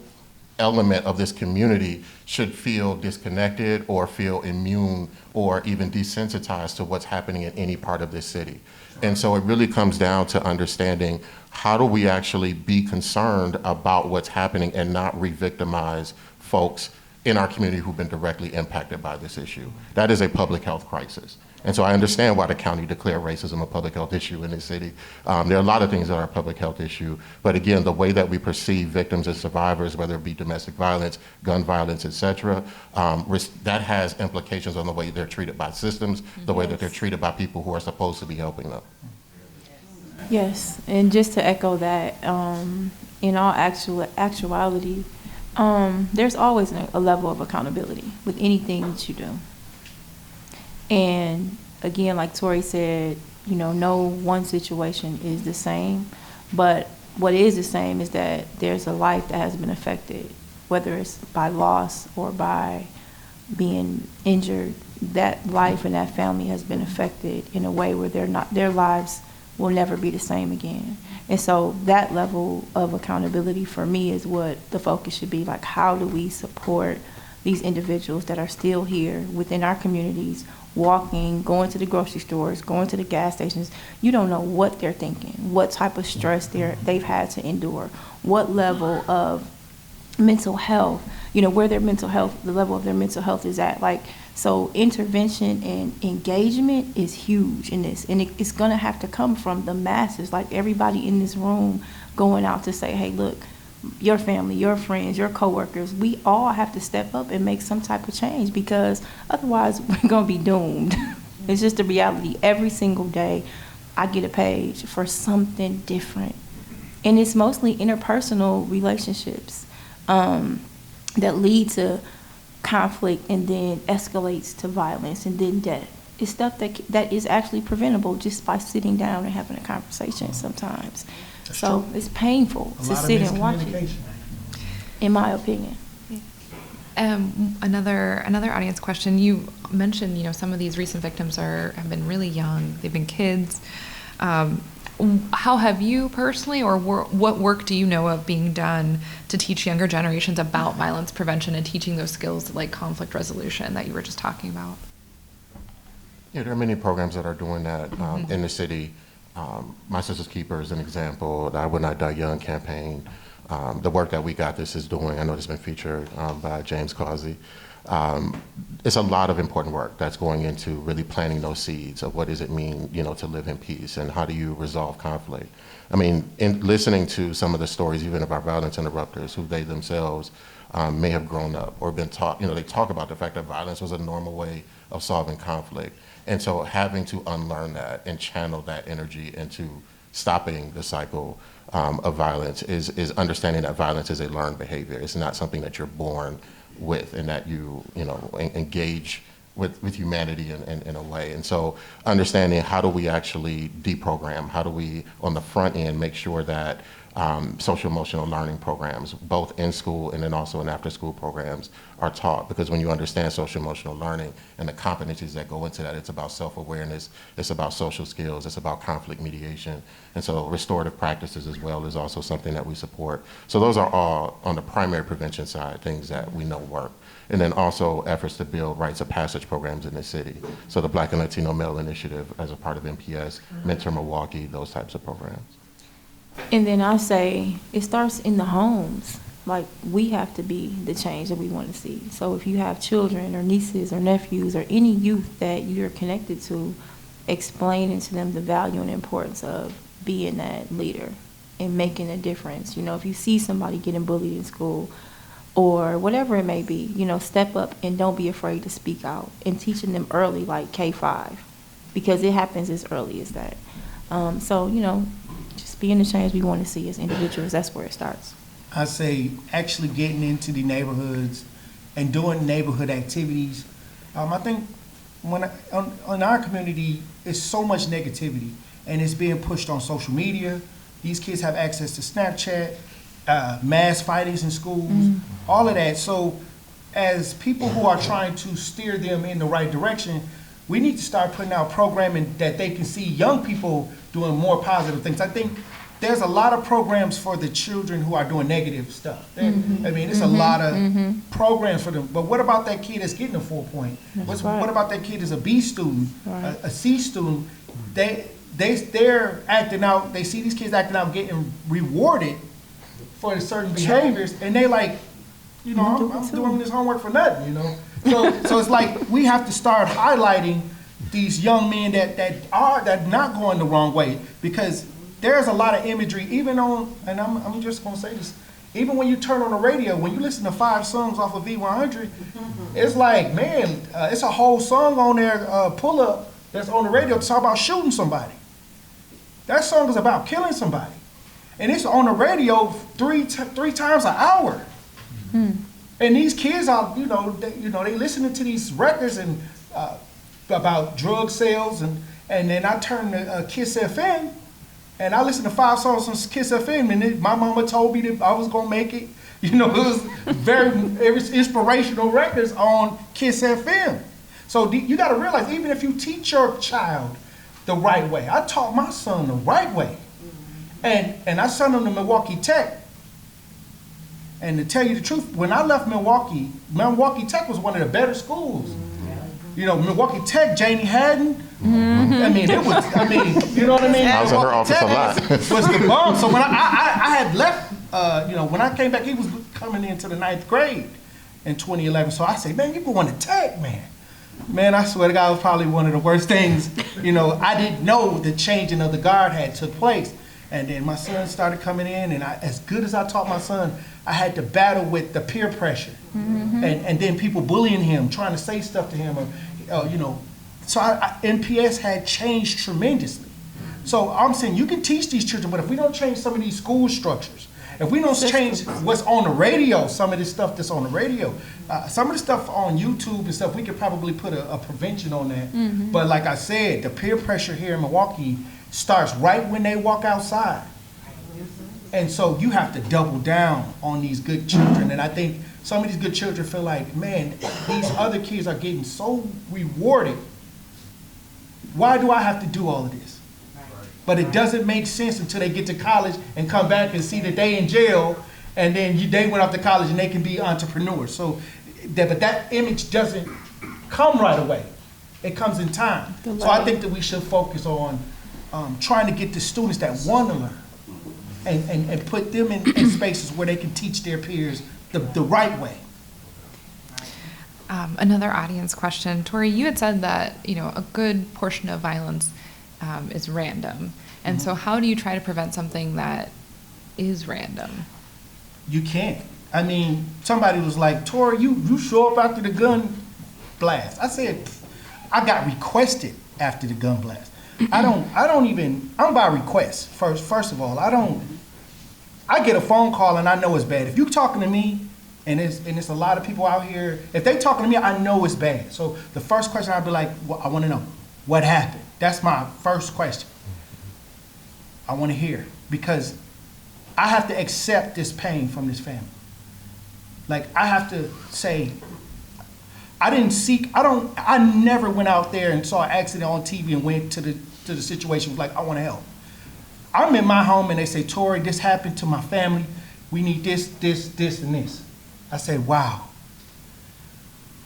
Speaker 11: element of this community should feel disconnected or feel immune or even desensitized to what's happening in any part of this city. And so it really comes down to understanding, how do we actually be concerned about what's happening and not re-victimize folks in our community who've been directly impacted by this issue. That is a public health crisis. And so I understand why the county declared racism a public health issue in this city. There are a lot of things that are a public health issue, but again, the way that we perceive victims and survivors, whether it be domestic violence, gun violence, et cetera, that has implications on the way they're treated by systems, the way that they're treated by people who are supposed to be helping them.
Speaker 13: Yes, and just to echo that, in all actuality, there's always a level of accountability with anything that you do. And again, like Tori said, no one situation is the same, but what is the same is that there's a life that has been affected, whether it's by loss or by being injured. That life and that family has been affected in a way where their lives will never be the same again. And so that level of accountability for me is what the focus should be. Like, how do we support these individuals that are still here within our communities, walking, going to the grocery stores, going to the gas stations? You don't know what they're thinking, what type of stress they've had to endure, what level of mental health, where their mental health, the level of their mental health is at. So intervention and engagement is huge in this, and it's gonna have to come from the masses, like everybody in this room going out to say, hey, look, your family, your friends, your coworkers, we all have to step up and make some type of change, because otherwise we're gonna be doomed. It's just the reality. Every single day I get a page for something different, and it's mostly interpersonal relationships that lead to conflict and then escalates to violence and then death. It's stuff that is actually preventable just by sitting down and having a conversation sometimes.
Speaker 12: That's
Speaker 13: so
Speaker 12: true.
Speaker 13: It's painful to sit and watch it, in my opinion.
Speaker 10: Another audience question. You mentioned, some of these recent victims have been really young. They've been kids. How have you personally, or what work do you know of being done to teach younger generations about violence prevention and teaching those skills like conflict resolution that you were just talking about?
Speaker 11: Yeah, there are many programs that are doing that in the city. My Sister's Keeper is an example. The I Will Not Die Young campaign. The work that We Got This is doing, I know it's been featured by James Causey. It's a lot of important work that's going into really planting those seeds of what does it mean, to live in peace, and how do you resolve conflict. I mean, in listening to some of the stories, even of our violence interrupters, who they themselves may have grown up or been taught, they talk about the fact that violence was a normal way of solving conflict. And so having to unlearn that and channel that energy into stopping the cycle of violence is understanding that violence is a learned behavior. It's not something that you're born with, and that you engage with humanity in a way. And so understanding, how do we actually deprogram? How do we, on the front end, make sure that social emotional learning programs, both in school and then also in after school programs, are taught? Because when you understand social emotional learning and the competencies that go into that, it's about self-awareness, it's about social skills, it's about conflict mediation. And so restorative practices as well is also something that we support. So those are all, on the primary prevention side, things that we know work. And then also efforts to build rites of passage programs in the city. So the Black and Latino Male Initiative as a part of MPS, Mentor Milwaukee, those types of programs.
Speaker 13: And then I say it starts in the homes. Like, we have to be the change that we want to see. So if you have children or nieces or nephews or any youth that you're connected to, explaining to them the value and importance of being that leader and making a difference. If you see somebody getting bullied in school or whatever it may be, step up and don't be afraid to speak out, and teaching them early, like K-5, because it happens as early as that. Just being the change we want to see as individuals, that's where it starts.
Speaker 12: I say actually getting into the neighborhoods and doing neighborhood activities. I think in our community, it's so much negativity, and it's being pushed on social media. These kids have access to Snapchat, mass fightings in schools, all of that. So as people who are trying to steer them in the right direction, we need to start putting out programming that they can see young people doing more positive things. I think there's a lot of programs for the children who are doing negative stuff. I mean, it's a lot of programs for them. But what about that kid that's getting a 4 point? What about that kid that's a B student, a C student? They're acting out. They see these kids acting out, getting rewarded for certain behaviors, and they like, you know, I'm doing this homework for nothing, you know. So it's like we have to start highlighting these young men that not going the wrong way, because there's a lot of imagery even on, and I'm just gonna say this, even when you turn on the radio, when you listen to 5 songs off of V100, it's like, man, it's a whole song on there, Pull Up, that's on the radio to talk about shooting somebody. That song is about killing somebody, and it's on the radio three times an hour. And these kids are, they listening to these records and about drug sales, and then I turn to Kiss FM, and I listen to 5 songs on Kiss FM, and my mama told me that I was gonna make it. You know, it was inspirational records on Kiss FM. So you got to realize, even if you teach your child the right way, I taught my son the right way, and I sent him to Milwaukee Tech. And to tell you the truth, when I left Milwaukee Tech was one of the better schools. You know, Milwaukee Tech, Janie Haddon. I mean, you know what I mean?
Speaker 11: I was in her office a lot.
Speaker 12: Was the bomb. So when I had left, when I came back, he was coming into the 9th grade in 2011. So I said, man, you going to Tech, man. Man, I swear to God, it was probably one of the worst things. You know, I didn't know the changing of the guard had took place. And then my son started coming in, and as good as I taught my son, I had to battle with the peer pressure, and then people bullying him, trying to say stuff to him, or So NPS had changed tremendously. So I'm saying you can teach these children, but if we don't change some of these school structures, if we don't change what's on the radio, some of this stuff that's on the radio, some of the stuff on YouTube and stuff, we could probably put a prevention on that. But like I said, the peer pressure here in Milwaukee starts right when they walk outside. And so you have to double down on these good children. And I think some of these good children feel like, man, these other kids are getting so rewarded. Why do I have to do all of this? But it doesn't make sense until they get to college and come back and see that they in jail, and then they went off to college and they can be entrepreneurs. So, but that image doesn't come right away. It comes in time. So I think that we should focus on trying to get the students that want to learn and put them in spaces where they can teach their peers the right way.
Speaker 10: Another audience question. Tori, you had said that, a good portion of violence is random. And so how do you try to prevent something that is random?
Speaker 12: You can't. I mean, somebody was like, Tori, you show up after the gun blast. I said, I got requested after the gun blast. I'm by request, first of all. I get a phone call and I know it's bad. If you're talking to me, and it's a lot of people out here, if they talking to me, I know it's bad. So the first question I'd be like, well, I want to know, what happened? That's my first question. I want to hear, because I have to accept this pain from this family. Like, I have to say, I never went out there and saw an accident on TV and went to the situation, was like, I want to help. I'm in my home and they say, Tori, this happened to my family. We need this, and this. I say, wow.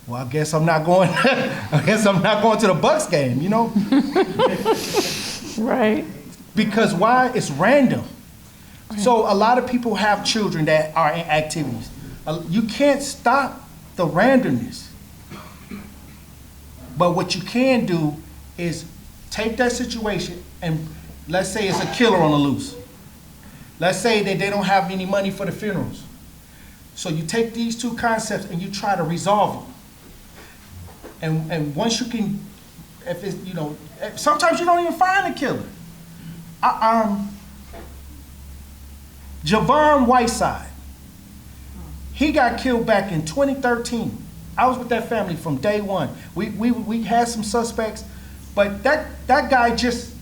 Speaker 12: Well, I guess I'm not going. I guess I'm not going to the Bucks game,
Speaker 13: Right.
Speaker 12: Because why? It's random. So a lot of people have children that are in activities. You can't stop the randomness. But what you can do is take that situation, and let's say it's a killer on the loose. Let's say that they don't have any money for the funerals. So you take these two concepts and you try to resolve them. And once you can, if it's, sometimes you don't even find the killer. Javon Whiteside, he got killed back in 2013. I was with that family from day one. We had some suspects, but that guy just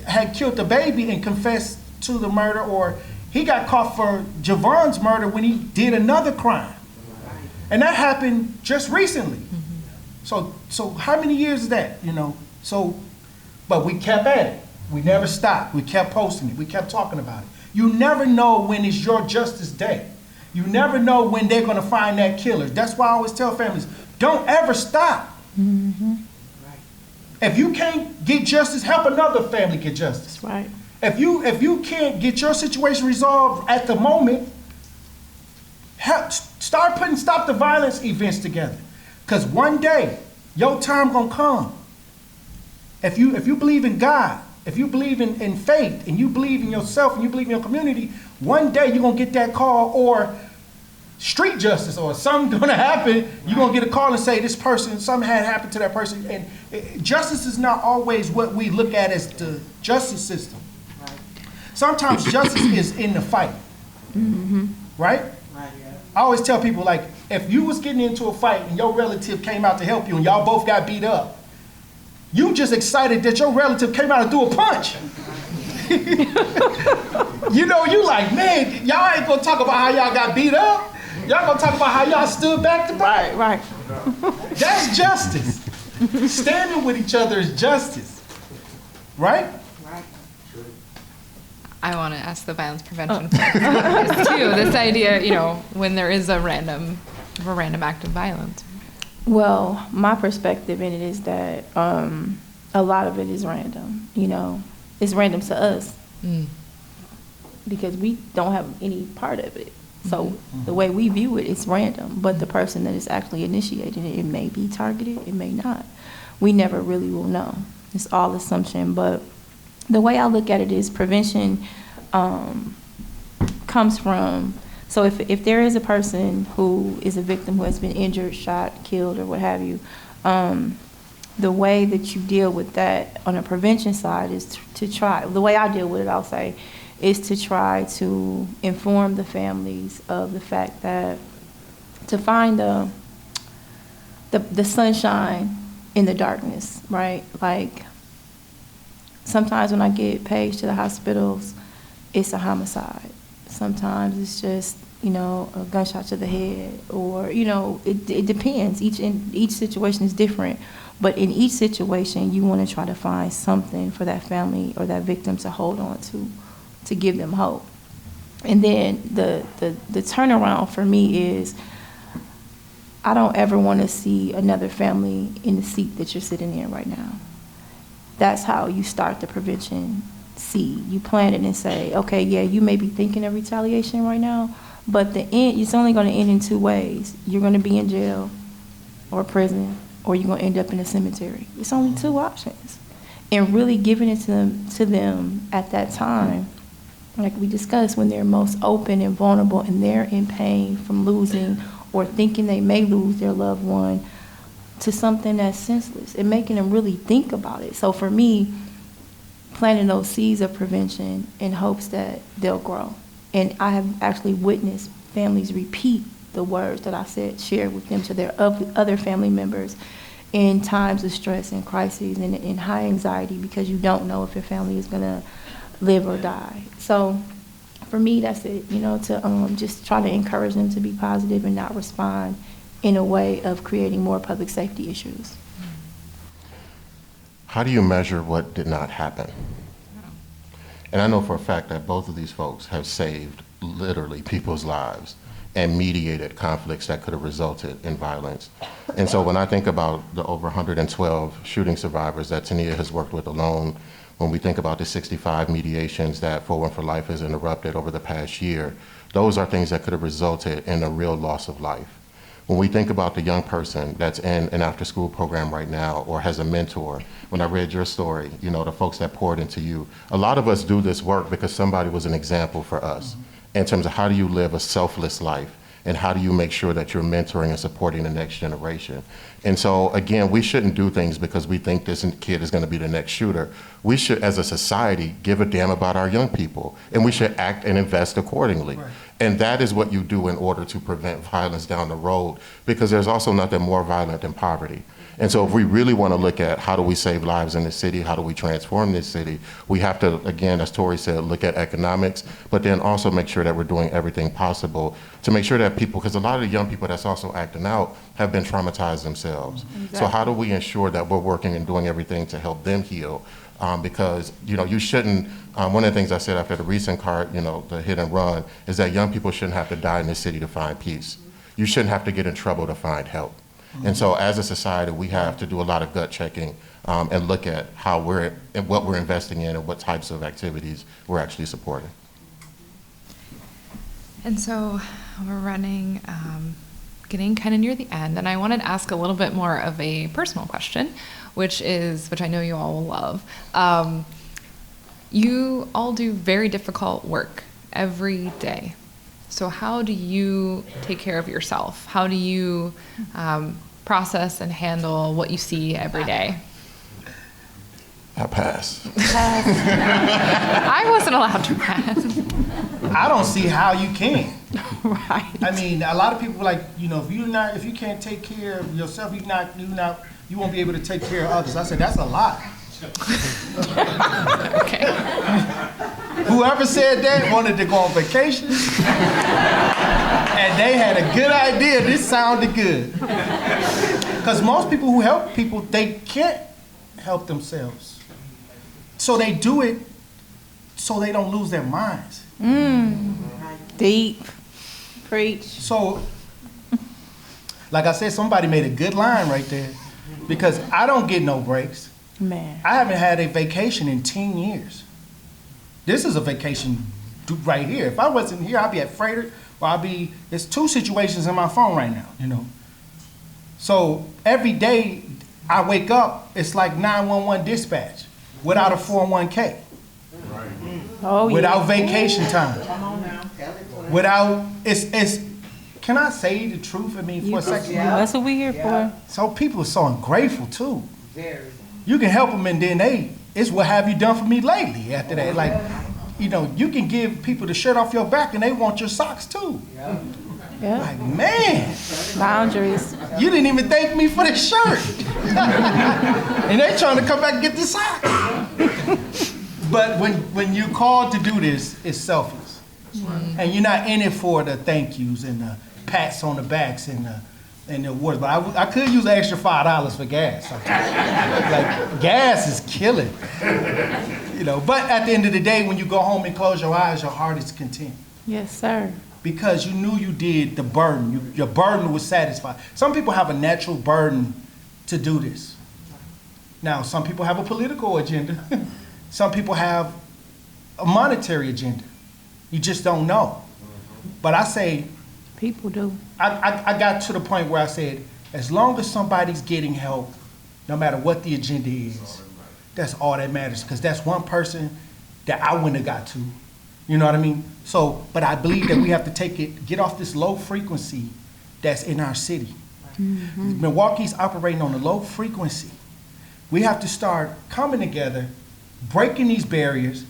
Speaker 12: had killed the baby and confessed to the murder, or he got caught for Javon's murder when he did another crime. And that happened just recently. So how many years is that, you know? But we kept at it. We never stopped. We kept posting it. We kept talking about it. You never know when it's your justice day. You never know when they're going to find that killer. That's why I always tell families, don't ever stop. If you can't get justice, help another family get justice.
Speaker 5: Right.
Speaker 12: If you can't get your situation resolved at the moment, stop the violence events together. Because one day, your time gonna come. If you believe in God, if you believe in faith, and you believe in yourself, and you believe in your community, one day you're gonna get that call, or street justice, or something gonna happen. You're gonna get a call and say this person, something had happened to that person. And justice is not always what we look at as the justice system. Sometimes justice is in the fight, right? I always tell people, like, if you was getting into a fight and your relative came out to help you and y'all both got beat up, you just excited that your relative came out and threw a punch. You know, you like, man, y'all ain't gonna talk about how y'all got beat up. Y'all gonna talk about how y'all stood back to back.
Speaker 5: Right.
Speaker 12: That's justice. Standing with each other is justice, right?
Speaker 10: I want to ask the violence prevention focus too. This idea, you know, when there is a random act of violence.
Speaker 13: Well, my perspective in it is that a lot of it is random. You know, it's random to us because we don't have any part of it. So the way we view it, it's random. But the person that is actually initiating it, it may be targeted, it may not. We never really will know. It's all assumption. But the way I look at it is prevention comes from, so if there is a person who is a victim who has been injured, shot, killed, or what have you, the way that you deal with that on a prevention side is to try, the way I deal with it, I'll say, is to try to inform the families of the fact that to find the sunshine in the darkness, right? Like, sometimes when I get paged to the hospitals, it's a homicide. Sometimes it's just, you know, a gunshot to the head, or, you know, it depends. Each situation is different. But in each situation, you want to try to find something for that family or that victim to hold on to give them hope. And then the turnaround for me is, I don't ever want to see another family in the seat that you're sitting in right now. That's how you start the prevention seed. You plant it and say, okay, yeah, you may be thinking of retaliation right now, but the end, it's only going to end in two ways. You're going to be in jail or prison, or you're going to end up in a cemetery. It's only two options. And really giving it to them at that time, like we discussed, when they're most open and vulnerable and they're in pain from losing or thinking they may lose their loved one, to something that's senseless and making them really think about it. So for me, planting those seeds of prevention in hopes that they'll grow. And I have actually witnessed families repeat the words that I shared with them to their other family members in times of stress and crises and in high anxiety, because you don't know if your family is gonna live or die. So for me, that's it, you know, to just try to encourage them to be positive and not respond in a way of creating more public safety issues.
Speaker 11: How do you measure what did not happen? And I know for a fact that both of these folks have saved literally people's lives and mediated conflicts that could have resulted in violence. And so when I think about the over 112 shooting survivors that Tania has worked with alone, when we think about the 65 mediations that 4-1 for Life has interrupted over the past year, those are things that could have resulted in a real loss of life. When we think about the young person that's in an after-school program right now or has a mentor, when I read your story, you know, the folks that poured into you, a lot of us do this work because somebody was an example for us in terms of how do you live a selfless life and how do you make sure that you're mentoring and supporting the next generation. And so, again, we shouldn't do things because we think this kid is going to be the next shooter. We should, as a society, give a damn about our young people, and we should act and invest accordingly.
Speaker 12: Right.
Speaker 11: And that is what you do in order to prevent violence down the road, because there's also nothing more violent than poverty. And so if we really want to look at how do we save lives in this city, how do we transform this city, we have to, again, as Tori said, look at economics, but then also make sure that we're doing everything possible to make sure that people, because a lot of the young people that's also acting out have been traumatized themselves.
Speaker 13: Exactly.
Speaker 11: So how do we ensure that we're working and doing everything to help them heal? Because, you shouldn't, one of the things I said after the recent the hit and run, is that young people shouldn't have to die in this city to find peace. You shouldn't have to get in trouble to find help. And so as a society, we have to do a lot of gut checking and look at how what we're investing in and what types of activities we're actually supporting.
Speaker 10: And so we're running, getting kind of near the end, and I wanted to ask a little bit more of a personal question, which I know you all will love. You all do very difficult work every day. So how do you take care of yourself? How do you process and handle what you see every day?
Speaker 11: I pass.
Speaker 10: I wasn't allowed to pass.
Speaker 12: I don't see how you can.
Speaker 13: Right.
Speaker 12: I mean, a lot of people like, if you can't take care of yourself, you won't be able to take care of others. I said, that's a lie.
Speaker 10: Okay.
Speaker 12: Whoever said that wanted to go on vacation, and they had a good idea. This sounded good. Because most people who help people, they can't help themselves. So they do it so they don't lose their minds.
Speaker 13: Deep. Preach.
Speaker 12: So, like I said, somebody made a good line right there, because I don't get no breaks.
Speaker 13: Man.
Speaker 12: I haven't had a vacation in 10 years. This is a vacation right here. If I wasn't here, I'd be at Freighter, or there's 2 situations in my phone right now, So every day I wake up, it's like 911 dispatch without a 401k.
Speaker 13: Oh,
Speaker 12: without vacation time. Can I say the truth? For a second.
Speaker 13: Yeah, that's what we're here for.
Speaker 12: So people are so ungrateful too. You can help them, and then it's what have you done for me lately after that. Like, you can give people the shirt off your back and they want your socks too.
Speaker 13: Yeah.
Speaker 12: Like, man.
Speaker 13: Boundaries.
Speaker 12: You didn't even thank me for the shirt. And they trying to come back and get the socks. But when you called to do this, it's selfless. And you're not in it for the thank yous and the pats on the backs and the awards. But I could use an extra $5 for gas. Like, gas is killing. But at the end of the day, when you go home and close your eyes, your heart is content.
Speaker 13: Yes, sir.
Speaker 12: Because you knew you did the burden. Your burden was satisfied. Some people have a natural burden to do this. Now, some people have a political agenda. Some people have a monetary agenda. You just don't know. But I say,
Speaker 13: people do.
Speaker 12: I got to the point where I said, as long as somebody's getting help, no matter what the agenda is, that's all that matters. Because that's one person that I wouldn't have got to. You know what I mean? So, but I believe that we have to get off this low frequency that's in our city. Mm-hmm. Milwaukee's operating on a low frequency. We have to start coming together, breaking these barriers.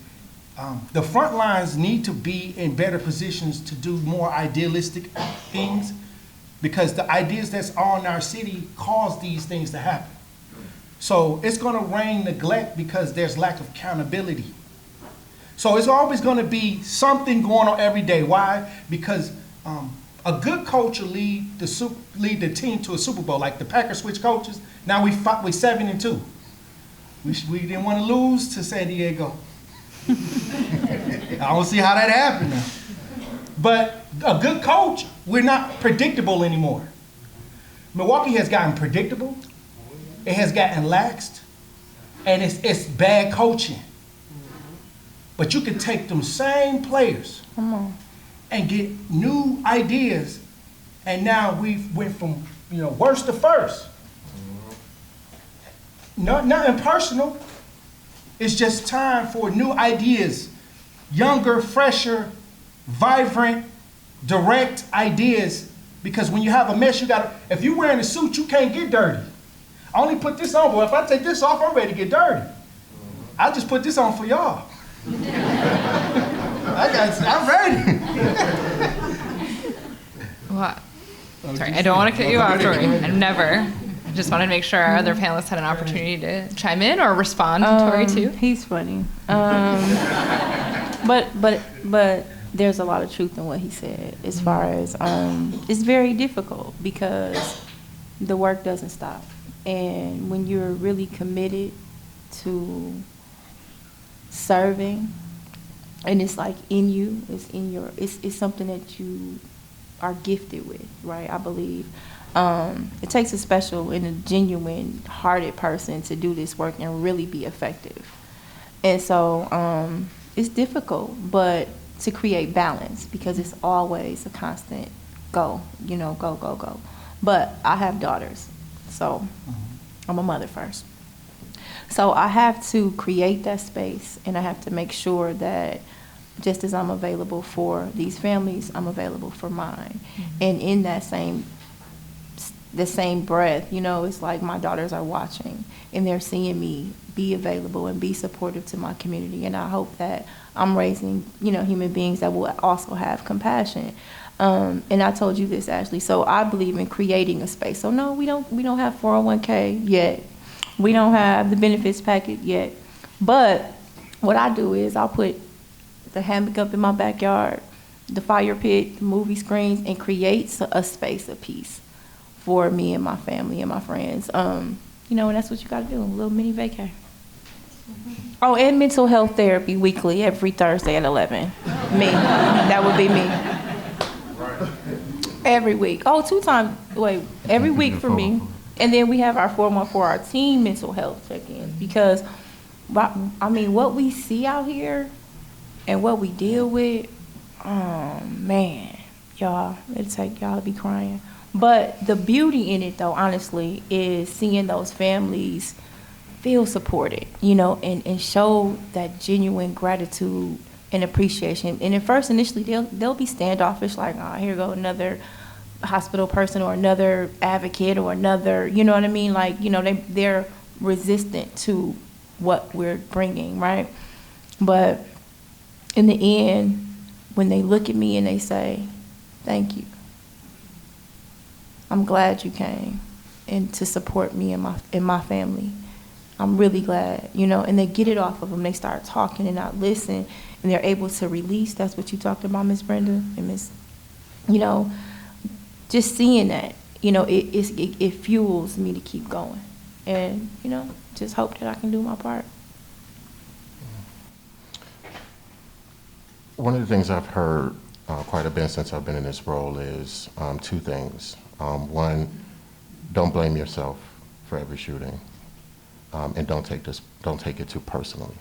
Speaker 12: The front lines need to be in better positions to do more idealistic things, because the ideas that's on our city cause these things to happen. So it's going to rain neglect because there's lack of accountability. So it's always going to be something going on every day. Why? Because a good coach will lead the team to a Super Bowl. Like the Packers switch coaches. Now we 7-2. We didn't want to lose to San Diego. I don't see how that happened now. But a good coach, we're not predictable anymore. Milwaukee has gotten predictable. It has gotten laxed. And it's bad coaching. But you can take them same players and get new ideas. And now we went from worst to first. Nothing personal. It's just time for new ideas, younger, fresher, vibrant, direct ideas. Because when you have a mess, if you're wearing a suit, you can't get dirty. I only put this on, but if I take this off, I'm ready to get dirty. I just put this on for y'all. I'm ready.
Speaker 10: Well, sorry, I don't want to cut you off, Tori. I'm never. I just wanted to make sure our other panelists had an opportunity to chime in or respond to Tori too.
Speaker 13: He's funny. But there's a lot of truth in what he said as far as it's very difficult because the work doesn't stop. And when you're really committed to serving, and it's like in you, it's something that you are gifted with, right? I believe. It takes a special and a genuine hearted person to do this work and really be effective. And so it's difficult, but to create balance because it's always a constant go. But I have daughters, so I'm a mother first. So I have to create that space, and I have to make sure that just as I'm available for these families, I'm available for mine. And in that same breath, it's like my daughters are watching and they're seeing me be available and be supportive to my community. And I hope that I'm raising, human beings that will also have compassion. And I told you this, Ashley. So I believe in creating a space. So no, we don't have 401k yet. We don't have the benefits packet yet. But what I do is I'll put the hammock up in my backyard, the fire pit, the movie screens, and create a space of peace for me and my family and my friends. And that's what you got to do, a little mini vacay. Oh, and mental health therapy weekly, every Thursday at 11. Me. That would be me. Every week. Oh, every week for me. And then we have our 4-month for our team mental health check-ins because, what we see out here and what we deal with, oh, man, y'all, it'll take y'all to be crying. But the beauty in it, though, honestly, is seeing those families feel supported, and show that genuine gratitude and appreciation. And at first, initially, they'll be standoffish, like, oh, here go another hospital person or another advocate or another, you know what I mean? Like, they're resistant to what we're bringing, right? But in the end, when they look at me and they say, thank you, I'm glad you came and to support me and my family. I'm really glad, and they get it off of them. They start talking and not listen, and they're able to release. That's what you talked about, Miss Brenda and Miss, just seeing that, it fuels me to keep going. And, just hope that I can do my part.
Speaker 11: One of the things I've heard quite a bit since I've been in this role is two things. One, don't blame yourself for every shooting, and don't take it too personally.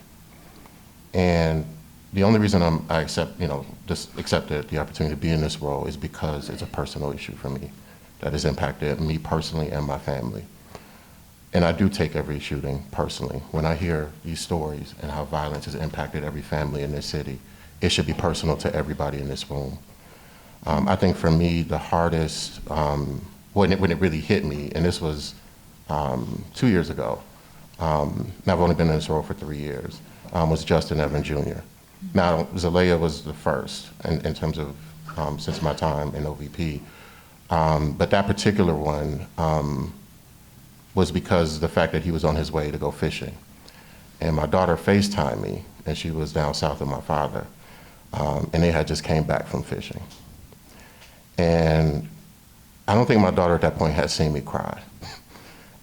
Speaker 11: And the only reason I accepted the opportunity to be in this role is because it's a personal issue for me that has impacted me personally and my family. And I do take every shooting personally. When I hear these stories and how violence has impacted every family in this city, it should be personal to everybody in this room. I think for me, the hardest, when it really hit me, and this was 2 years ago, and I've only been in this role for 3 years, was Justin Evans Jr. Now, Zalea was the first in terms of since my time in OVP, but that particular one was because of the fact that he was on his way to go fishing. And my daughter FaceTimed me, and she was down south with my father, and they had just came back from fishing. And I don't think my daughter at that point had seen me cry.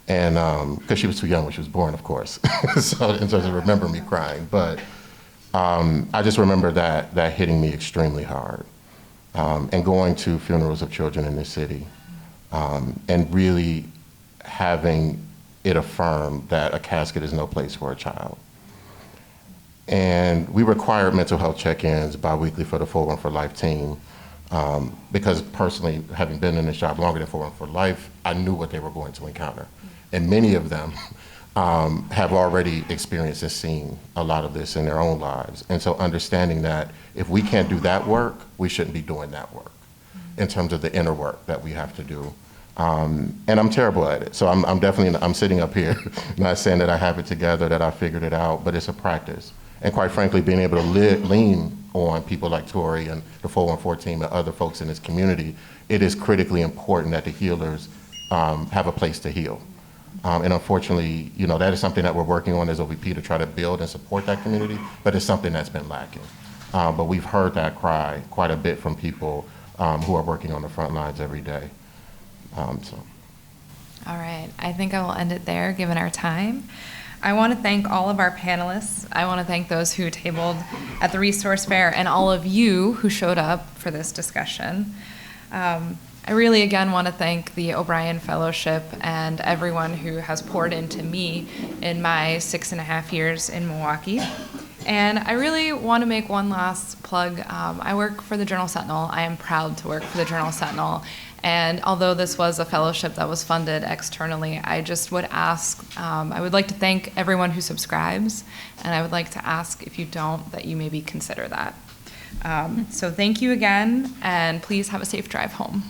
Speaker 11: And because she was too young when she was born, of course, so in terms of remember me crying. But I just remember that hitting me extremely hard. And going to funerals of children in this city, and really having it affirmed that a casket is no place for a child. And we required mental health check-ins bi-weekly for the 4-1 for Life team, because personally, having been in this job longer than 4-1 for Life, I knew what they were going to encounter. And many of them have already experienced and seen a lot of this in their own lives. And so understanding that if we can't do that work, we shouldn't be doing that work in terms of the inner work that we have to do. And I'm terrible at it. So I'm definitely sitting up here, not saying that I have it together, that I figured it out, but it's a practice. And quite frankly, being able to lean on people like Tori and the 414 team and other folks in this community, it is critically important that the healers have a place to heal. And unfortunately, that is something that we're working on as OVP to try to build and support that community, but it's something that's been lacking. But we've heard that cry quite a bit from people who are working on the front lines every day.
Speaker 10: All right, I think I will end it there, given our time. I want to thank all of our panelists. I want to thank those who tabled at the resource fair and all of you who showed up for this discussion. I really, again, want to thank the O'Brien Fellowship and everyone who has poured into me in my 6.5 years in Milwaukee. And I really want to make one last plug. I work for the Journal Sentinel. I am proud to work for the Journal Sentinel. And although this was a fellowship that was funded externally, I just would ask, I would like to thank everyone who subscribes, and I would like to ask, if you don't, that you maybe consider that. So thank you again, and please have a safe drive home.